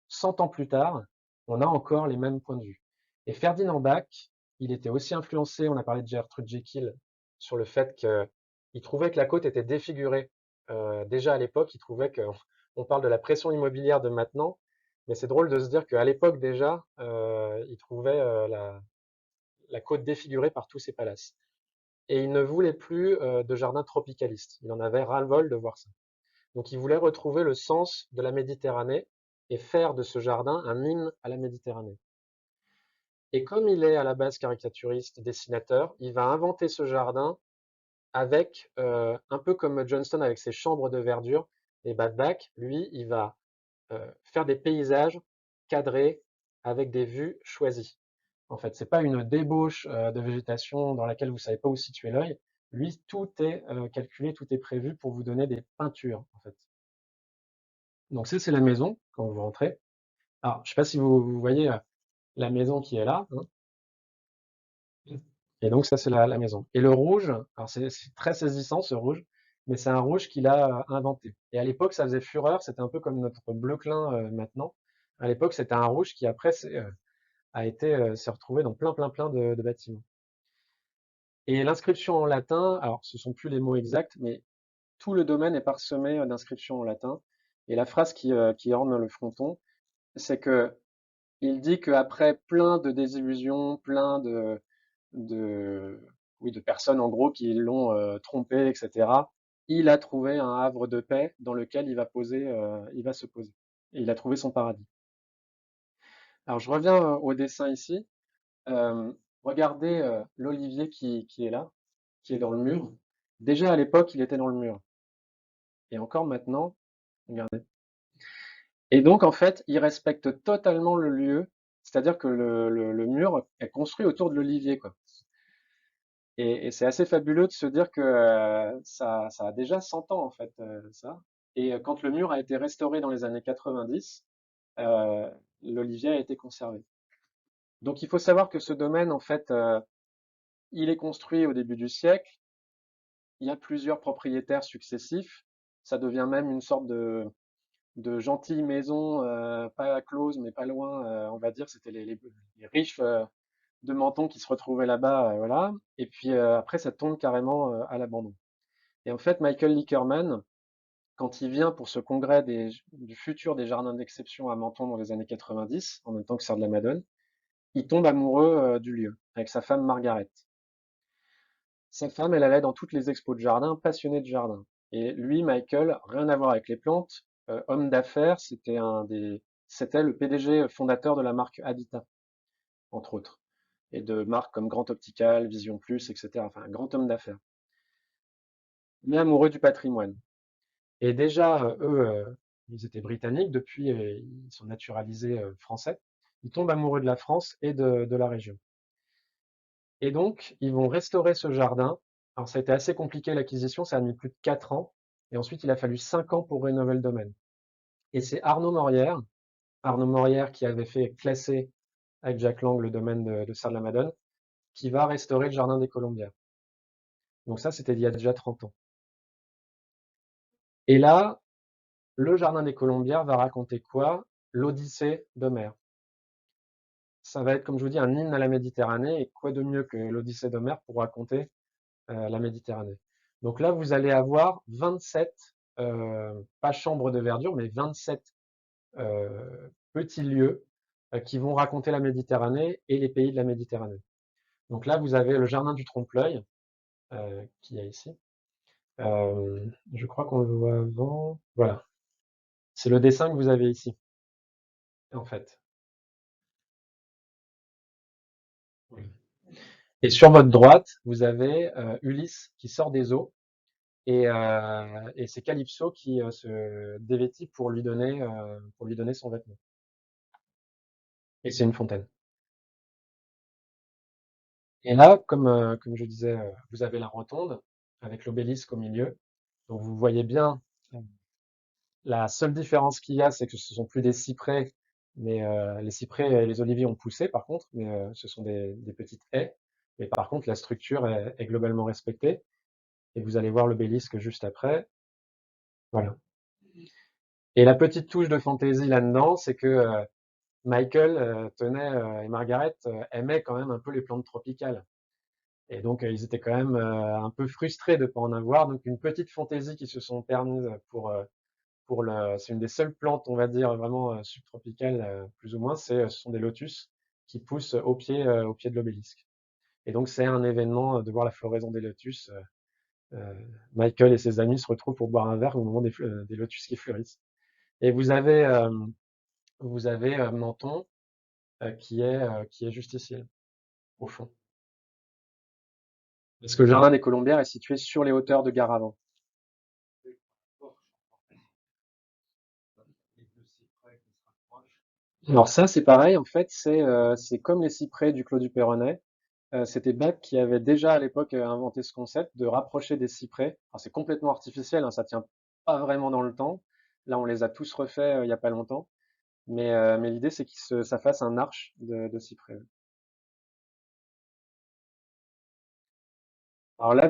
100 ans plus tard, on a encore les mêmes points de vue. Et Ferdinand Bach, il était aussi influencé, on a parlé de Gertrude Jekyll, sur le fait qu'il trouvait que la côte était défigurée. Déjà à l'époque, il trouvait on parle de la pression immobilière de maintenant, mais c'est drôle de se dire qu'à l'époque déjà, il trouvait la côte défigurée par tous ces palaces. Et il ne voulait plus de jardin tropicaliste. Il en avait ras-le-bol de voir ça. Donc il voulait retrouver le sens de la Méditerranée et faire de ce jardin un hymne à la Méditerranée. Et comme il est à la base caricaturiste, dessinateur, il va inventer ce jardin avec, un peu comme Johnston avec ses chambres de verdure, et Bach, lui, il va faire des paysages cadrés avec des vues choisies. En fait, c'est pas une débauche de végétation dans laquelle vous savez pas où situer l'œil. Lui, tout est calculé, tout est prévu pour vous donner des peintures, en fait. Donc ça, c'est la maison quand vous rentrez. Alors, je sais pas si vous voyez la maison qui est là, hein. Et donc ça, c'est la maison. Et le rouge, alors c'est très saisissant ce rouge, mais c'est un rouge qu'il a inventé. Et à l'époque, ça faisait fureur. C'était un peu comme notre bleu clin maintenant. À l'époque, c'était un rouge qui après s'est retrouvé dans plein de bâtiments. Et l'inscription en latin, alors ce sont plus les mots exacts, mais tout le domaine est parsemé d'inscriptions en latin. Et la phrase qui orne le fronton, c'est que il dit qu'après plein de désillusions, plein de, oui, de personnes en gros qui l'ont trompé, etc., il a trouvé un havre de paix dans lequel il va se poser. Et il a trouvé son paradis. Alors je reviens au dessin ici. Euh, Regardez l'olivier qui est là, qui est dans le mur. Déjà à l'époque, il était dans le mur. Et encore maintenant, regardez. Et donc en fait, il respecte totalement le lieu, c'est-à-dire que le mur est construit autour de l'olivier, quoi. Et c'est assez fabuleux de se dire que ça a déjà 100 ans, en fait, ça. Et quand le mur a été restauré dans les années 90, euh, l'olivier a été conservé. Donc il faut savoir que ce domaine, en fait, il est construit au début du siècle. Il y a plusieurs propriétaires successifs. Ça devient même une sorte de gentille maison, pas close, mais pas loin, on va dire. C'était les riches de Menton qui se retrouvaient là-bas, voilà. Et puis après, ça tombe carrément à l'abandon. Et en fait, Michael Lickerman, quand il vient pour ce congrès du futur des jardins d'exception à Menton dans les années 90, en même temps que Sœur de la Madone, il tombe amoureux du lieu, avec sa femme Margaret. Sa femme, elle allait dans toutes les expos de jardin, passionnée de jardin. Et lui, Michael, rien à voir avec les plantes, homme d'affaires, c'était le PDG fondateur de la marque Habitat, entre autres, et de marques comme Grand Optical, Vision Plus, etc. Enfin, un grand homme d'affaires, mais amoureux du patrimoine. Et déjà, eux, ils étaient britanniques, depuis, ils sont naturalisés français. Ils tombent amoureux de la France et de la région. Et donc, ils vont restaurer ce jardin. Alors, ça a été assez compliqué l'acquisition, ça a mis plus de 4 ans. Et ensuite, il a fallu 5 ans pour rénover le domaine. Et c'est Arnaud Morière qui avait fait classer avec Jack Lang le domaine de Sarre-la-Madone, qui va restaurer le jardin des Colombières. Donc ça, c'était il y a déjà 30 ans. Et là, le jardin des Colombières va raconter quoi? L'Odyssée d'Homère. Ça va être, comme je vous dis, un hymne à la Méditerranée. Et quoi de mieux que l'Odyssée d'Homère pour raconter la Méditerranée? Donc là, vous allez avoir 27, pas chambres de verdure, mais 27 petits lieux qui vont raconter la Méditerranée et les pays de la Méditerranée. Donc là, vous avez le jardin du Trompe-l'œil, qui est ici. Je crois qu'on le voit avant. Voilà. C'est le dessin que vous avez ici, en fait. Voilà. Et sur votre droite, vous avez Ulysse qui sort des eaux et c'est Calypso qui se dévêtit pour lui donner son vêtement. Et c'est une fontaine. Et là, comme je disais, vous avez la rotonde avec l'obélisque au milieu. Donc vous voyez bien, la seule différence qu'il y a, c'est que ce sont plus des cyprès, mais les cyprès et les oliviers ont poussé par contre, mais ce sont des petites haies. Mais par contre, la structure est globalement respectée. Et vous allez voir l'obélisque juste après. Voilà. Et la petite touche de fantaisie là-dedans, c'est que Michael tenait et Margaret aimaient quand même un peu les plantes tropicales. Et donc ils étaient quand même un peu frustrés de ne pas en avoir. Donc une petite fantaisie qu'ils se sont permise c'est une des seules plantes, on va dire, vraiment subtropicales, plus ou moins, ce sont des lotus qui poussent au pied de l'obélisque. Et donc c'est un événement de voir la floraison des lotus. Euh, Michael et ses amis se retrouvent pour boire un verre au moment des lotus qui fleurissent. Et vous avez Menton qui est juste ici, au fond. Parce que le jardin des Colombières est situé sur les hauteurs de Garavan. Alors ça, c'est pareil, en fait, c'est comme les cyprès du Clos du Perronnet. C'était Bach qui avait déjà à l'époque inventé ce concept de rapprocher des cyprès. Alors c'est complètement artificiel, hein, ça tient pas vraiment dans le temps. Là, on les a tous refaits il y a pas longtemps. Mais l'idée, c'est ça fasse un arche de cyprès. Alors là,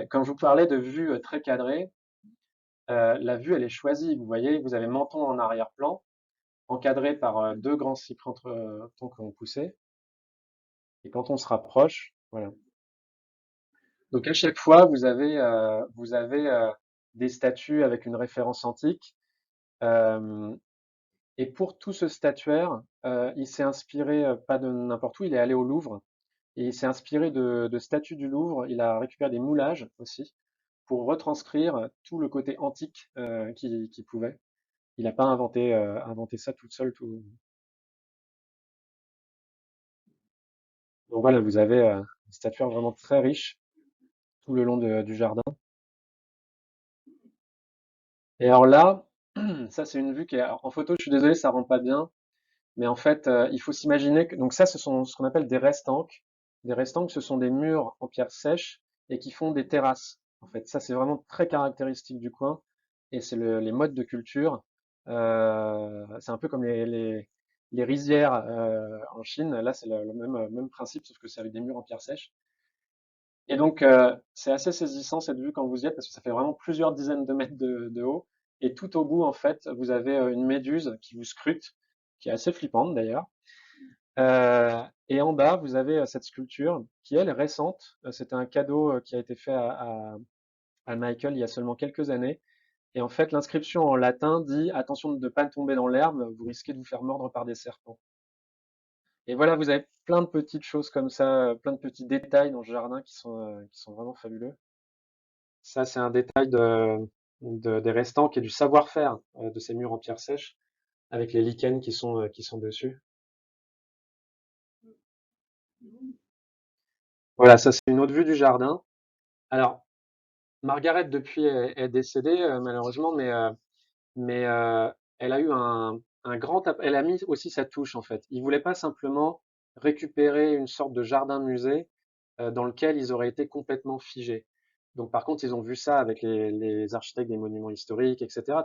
quand je vous parlais de vue très cadrée, la vue, elle est choisie. Vous voyez, vous avez Menton en arrière-plan, encadré par deux grands cyprès entre temps qui ont poussé. Et quand on se rapproche, voilà. Donc à chaque fois, vous avez des statues avec une référence antique. Euh, et pour tout ce statuaire, il s'est inspiré pas de n'importe où, il est allé au Louvre. Et il s'est inspiré de statues du Louvre. Il a récupéré des moulages aussi pour retranscrire tout le côté antique qu'il pouvait. Il n'a pas inventé ça tout seul. Donc voilà, vous avez une statuaire vraiment très riche tout le long du jardin. Et alors là, ça c'est une vue qui est alors, en photo. Je suis désolé, ça rend pas bien, mais en fait, il faut s'imaginer que donc ça, ce sont ce qu'on appelle des restanques. Des restanques, ce sont des murs en pierre sèche et qui font des terrasses. En fait, ça c'est vraiment très caractéristique du coin et c'est les modes de culture. C'est un peu comme les rizières en Chine. Là, c'est le même principe, sauf que c'est avec des murs en pierre sèche. Et donc, c'est assez saisissant cette vue quand vous y êtes parce que ça fait vraiment plusieurs dizaines de mètres de haut. Et tout au bout, en fait, vous avez une méduse qui vous scrute, qui est assez flippante d'ailleurs. Et en bas, vous avez cette sculpture qui, elle, est récente. C'était un cadeau qui a été fait à Michael il y a seulement quelques années. Et en fait, l'inscription en latin dit: attention de ne pas tomber dans l'herbe, vous risquez de vous faire mordre par des serpents. Et voilà, vous avez plein de petites choses comme ça, plein de petits détails dans ce jardin qui sont vraiment fabuleux. Ça, c'est un détail des restants qui est du savoir-faire de ces murs en pierre sèche. avec les lichens qui sont dessus. Voilà, ça c'est une autre vue du jardin. Alors, Margaret depuis est décédée malheureusement, mais elle a eu un elle a mis aussi sa touche en fait. Ils voulaient pas simplement récupérer une sorte de jardin-musée dans lequel ils auraient été complètement figés. Donc par contre, ils ont vu ça avec les architectes des monuments historiques, etc.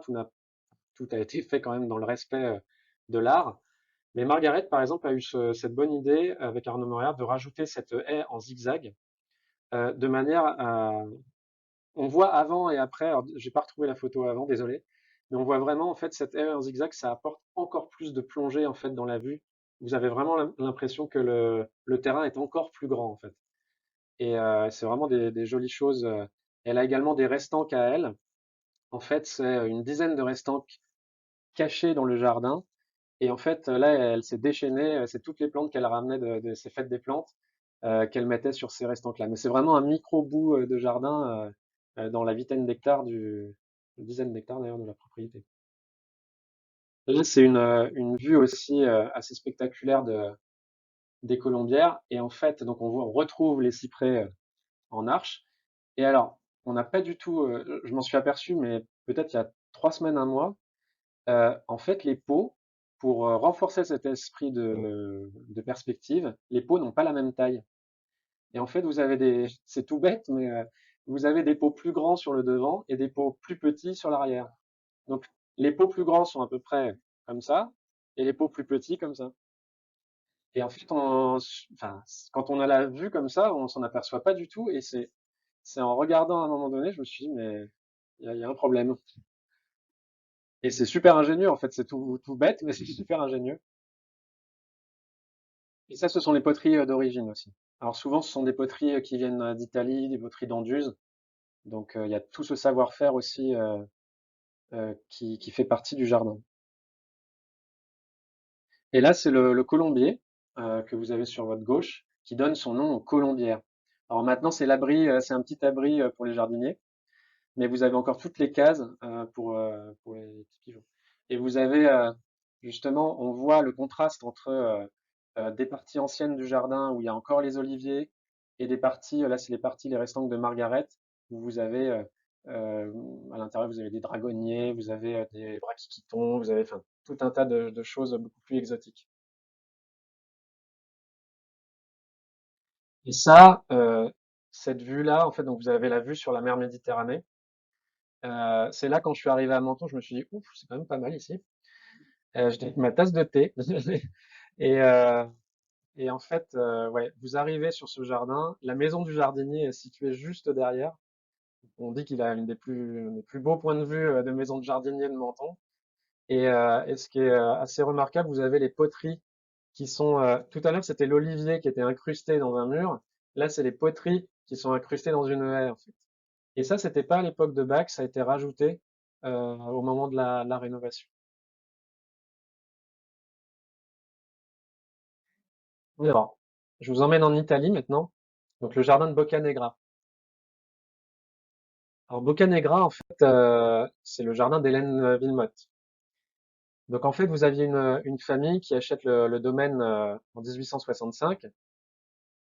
Tout a été fait quand même dans le respect de l'art. Mais Margaret, par exemple, a eu cette bonne idée avec Arnaud Montréal de rajouter cette haie en zigzag de manière à, on voit avant et après, alors j'ai pas retrouvé la photo avant, désolé, mais on voit vraiment en fait cette haie en zigzag, ça apporte encore plus de plongée en fait dans la vue. Vous avez vraiment l'impression que le terrain est encore plus grand en fait. Et c'est vraiment des jolies choses. Elle a également des restanques à elle. En fait, c'est une dizaine de restanques cachées dans le jardin. Et en fait, là, elle s'est déchaînée. C'est toutes les plantes qu'elle ramenait de ces fêtes des plantes qu'elle mettait sur ces restanques-là. Mais c'est vraiment un micro bout de jardin dans la vingtaine d'hectares une dizaine d'hectares d'ailleurs de la propriété. Là, c'est une vue aussi assez spectaculaire des colombières. Et en fait, donc on retrouve les cyprès en arche. Et alors, on n'a pas du tout, je m'en suis aperçu, mais peut-être il y a 3 semaines, un mois, en fait, les pots, pour renforcer cet esprit de perspective, les pots n'ont pas la même taille. Et en fait, c'est tout bête, mais vous avez des pots plus grands sur le devant et des pots plus petits sur l'arrière. Donc, les pots plus grands sont à peu près comme ça, et les pots plus petits comme ça. Et en fait, enfin, quand on a la vue comme ça, on s'en aperçoit pas du tout, et c'est en regardant à un moment donné, je me suis dit, mais il y a un problème. Et c'est super ingénieux, en fait, c'est tout bête, mais c'est super ingénieux. Et ça, ce sont les poteries d'origine aussi. Alors souvent, ce sont des poteries qui viennent d'Italie, des poteries d'Anduze. Donc il y a tout ce savoir-faire aussi qui fait partie du jardin. Et là, c'est le colombier que vous avez sur votre gauche qui donne son nom aux colombières. Alors maintenant, c'est l'abri, c'est un petit abri pour les jardiniers, mais vous avez encore toutes les cases pour les petits pigeons. Et vous avez justement, on voit le contraste entre des parties anciennes du jardin où il y a encore les oliviers et des parties, là c'est les restantes de Margaret, où vous avez euh, à l'intérieur vous avez des dragonniers, vous avez des brachydons, vous avez enfin, tout un tas de choses beaucoup plus exotiques. Et ça, cette vue-là, en fait, donc vous avez la vue sur la mer Méditerranée. C'est là quand je suis arrivé à Menton, je me suis dit, ouf, c'est quand même pas mal ici. J'étais avec ma tasse de thé. Et, euh, et en fait, ouais, vous arrivez sur ce jardin. La maison du jardinier est située juste derrière. On dit qu'il a une des plus beaux points de vue de maison de jardinier de Menton. Et ce qui est assez remarquable, vous avez les poteries qui sont. Tout à l'heure, c'était l'olivier qui était incrusté dans un mur. Là, c'est les poteries qui sont incrustées dans une haie, en fait. Et ça, c'était pas à l'époque de Bach, ça a été rajouté au moment de la rénovation. Alors, je vous emmène en Italie maintenant. Donc le jardin de Boccanegra. Alors Boccanegra, en fait, c'est le jardin d'Hélène Villemotte. Donc en fait, vous aviez une famille qui achète le domaine en 1865,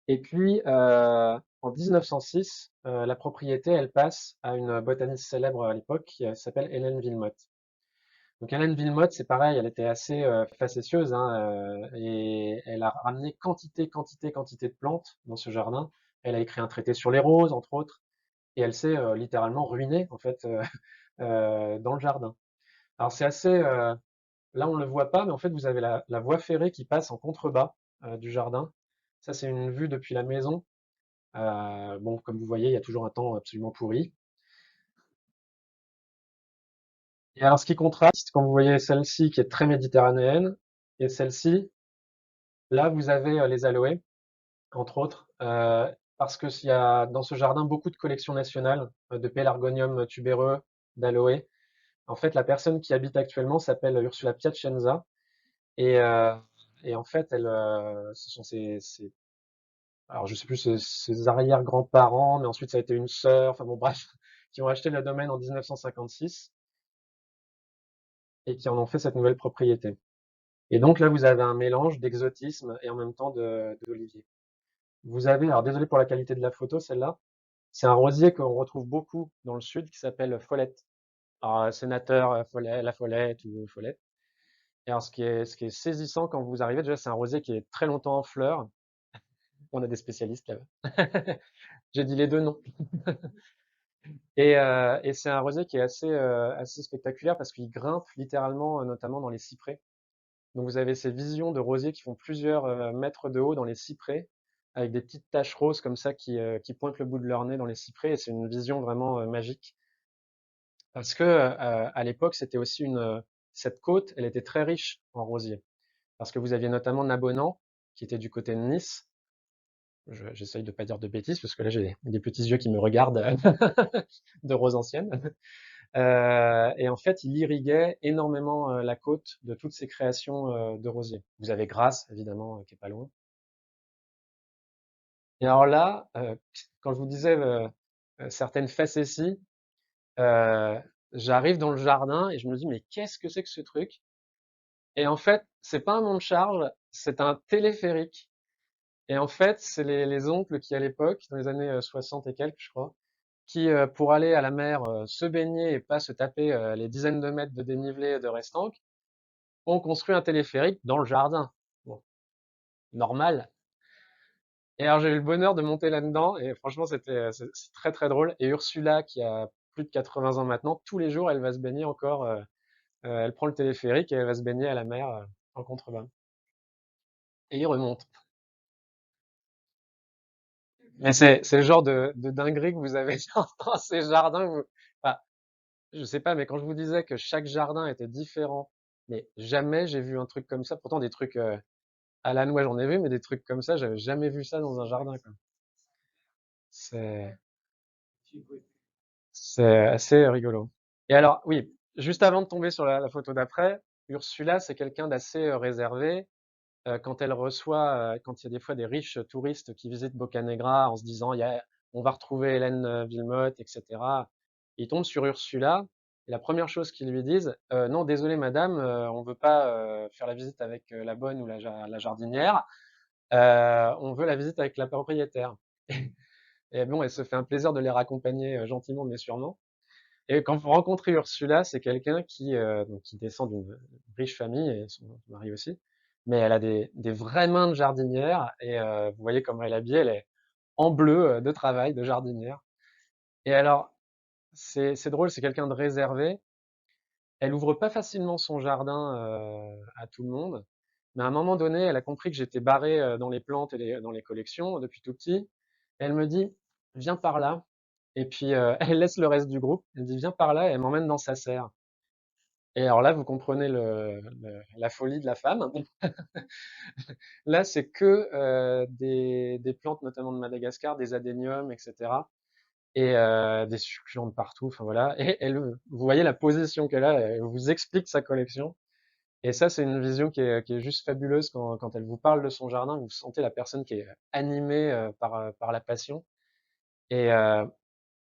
et puis en 1906, la propriété, elle passe à une botaniste célèbre à l'époque qui s'appelle Hélène Villemotte. Donc Hélène Villemotte, c'est pareil, elle était assez facétieuse, hein, et elle a ramené quantité de plantes dans ce jardin. Elle a écrit un traité sur les roses, entre autres, et elle s'est littéralement ruinée en fait dans le jardin. Alors c'est assez, là on ne le voit pas, mais en fait vous avez la voie ferrée qui passe en contrebas du jardin. Ça c'est une vue depuis la maison. Bon, comme vous voyez, il y a toujours un temps absolument pourri. Et alors ce qui contraste, quand vous voyez celle-ci qui est très méditerranéenne, et celle-ci, là vous avez les aloés, entre autres, parce qu'il y a dans ce jardin beaucoup de collections nationales de pélargonium tubéreux, d'aloés. En fait, la personne qui habite actuellement s'appelle Ursula Piacenza, et, euh, et en fait, ce sont alors je sais plus ses arrière-grands-parents, mais ensuite ça a été une sœur, enfin bon bref, qui ont acheté le domaine en 1956. et qui en ont fait cette nouvelle propriété. Et donc là, vous avez un mélange d'exotisme et en même temps d'olivier. Vous avez, alors désolé pour la qualité de la photo, celle-là, c'est un rosier qu'on retrouve beaucoup dans le sud qui s'appelle Follette. Alors, sénateur La Follette ou Follette. Et alors, ce qui est saisissant quand vous arrivez, déjà, c'est un rosier qui est très longtemps en fleurs. On a des spécialistes là-bas. J'ai dit les deux noms. Et c'est un rosier qui est assez spectaculaire parce qu'il grimpe littéralement, notamment dans les cyprès. Donc vous avez ces visions de rosiers qui font plusieurs mètres de haut dans les cyprès, avec des petites taches roses comme ça qui pointent le bout de leur nez dans les cyprès. Et c'est une vision vraiment magique. Parce que à l'époque, c'était aussi cette côte, elle était très riche en rosiers. Parce que vous aviez notamment Nabonan, qui était du côté de Nice. J'essaye de pas dire de bêtises, parce que là, j'ai des petits yeux qui me regardent de roses anciennes. Et en fait, il irriguait énormément la côte de toutes ces créations de rosiers. Vous avez Grasse, évidemment, qui est pas loin. Et alors là, quand je vous disais certaines facéties, euh, j'arrive dans le jardin et je me dis, mais qu'est-ce que c'est que ce truc? Et en fait, c'est pas un monte-charge, c'est un téléphérique. Et en fait, c'est les oncles qui, à l'époque, dans les années 60 et quelques, je crois, qui, pour aller à la mer, se baigner et pas se taper les dizaines de mètres de dénivelé de Restanques, ont construit un téléphérique dans le jardin. Bon, normal. Et alors, j'ai eu le bonheur de monter là-dedans, et franchement, c'est très très drôle. Et Ursula, qui a plus de 80 ans maintenant, tous les jours, elle va se baigner encore. Elle prend le téléphérique et elle va se baigner à la mer en contrebas. Et il remonte. Mais c'est le genre de dinguerie que vous avez dans ces jardins. Enfin, je sais pas, mais quand je vous disais que chaque jardin était différent, mais jamais j'ai vu un truc comme ça. Pourtant, des trucs à la noix, j'en ai vu, mais des trucs comme ça, j'avais jamais vu ça dans un jardin, quoi. C'est c'est assez rigolo. Et alors, oui, juste avant de tomber sur la photo d'après, Ursula, c'est quelqu'un d'assez réservé. Quand elle reçoit, quand il y a des fois des riches touristes qui visitent Boccanegra en se disant, on va retrouver Hélène Villemotte, etc. Ils tombent sur Ursula. Et la première chose qu'ils lui disent, non, désolé madame, on veut pas faire la visite avec la bonne ou la jardinière, on veut la visite avec la propriétaire. Et bon, elle se fait un plaisir de les raccompagner gentiment mais sûrement. Et quand vous rencontrez Ursula, c'est quelqu'un qui descend d'une riche famille, et son mari aussi, mais elle a des vraies mains de jardinière, et vous voyez comment elle est habillée, elle est en bleu de travail, de jardinière. Et alors, c'est drôle, c'est quelqu'un de réservé. Elle ouvre pas facilement son jardin à tout le monde, mais à un moment donné, elle a compris que j'étais barré dans les plantes et dans les collections depuis tout petit. Et elle me dit, viens par là. Et puis, elle laisse le reste du groupe. Elle me dit, viens par là, et elle m'emmène dans sa serre. Et alors là, vous comprenez la folie de la femme. Là, c'est que des plantes, notamment de Madagascar, des adéniums, etc. Et des succulents de partout. Enfin voilà. Et vous voyez la position qu'elle a. Elle vous explique sa collection. Et ça, c'est une vision qui est juste fabuleuse quand elle vous parle de son jardin. Vous sentez la personne qui est animée par la passion. Et, euh,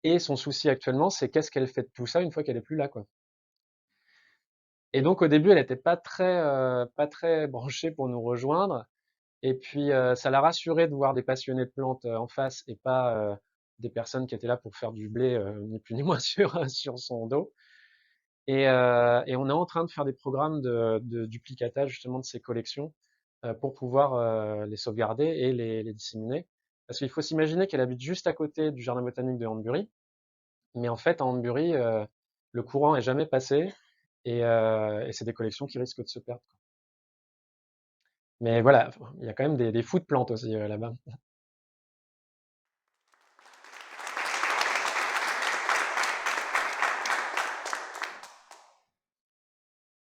et son souci actuellement, c'est qu'est-ce qu'elle fait de tout ça une fois qu'elle est plus là, quoi. Et donc au début, elle n'était pas très branchée pour nous rejoindre. Et puis ça l'a rassurée de voir des passionnés de plantes en face et pas des personnes qui étaient là pour faire du blé, ni plus ni moins sur son dos. Et on est en train de faire des programmes de duplicatage justement de ces collections pour pouvoir les sauvegarder et les disséminer. Parce qu'il faut s'imaginer qu'elle habite juste à côté du jardin botanique de Hanbury, mais en fait, à Hanbury, le courant est jamais passé, et c'est des collections qui risquent de se perdre. Mais voilà, il y a quand même des fous de plantes aussi là-bas.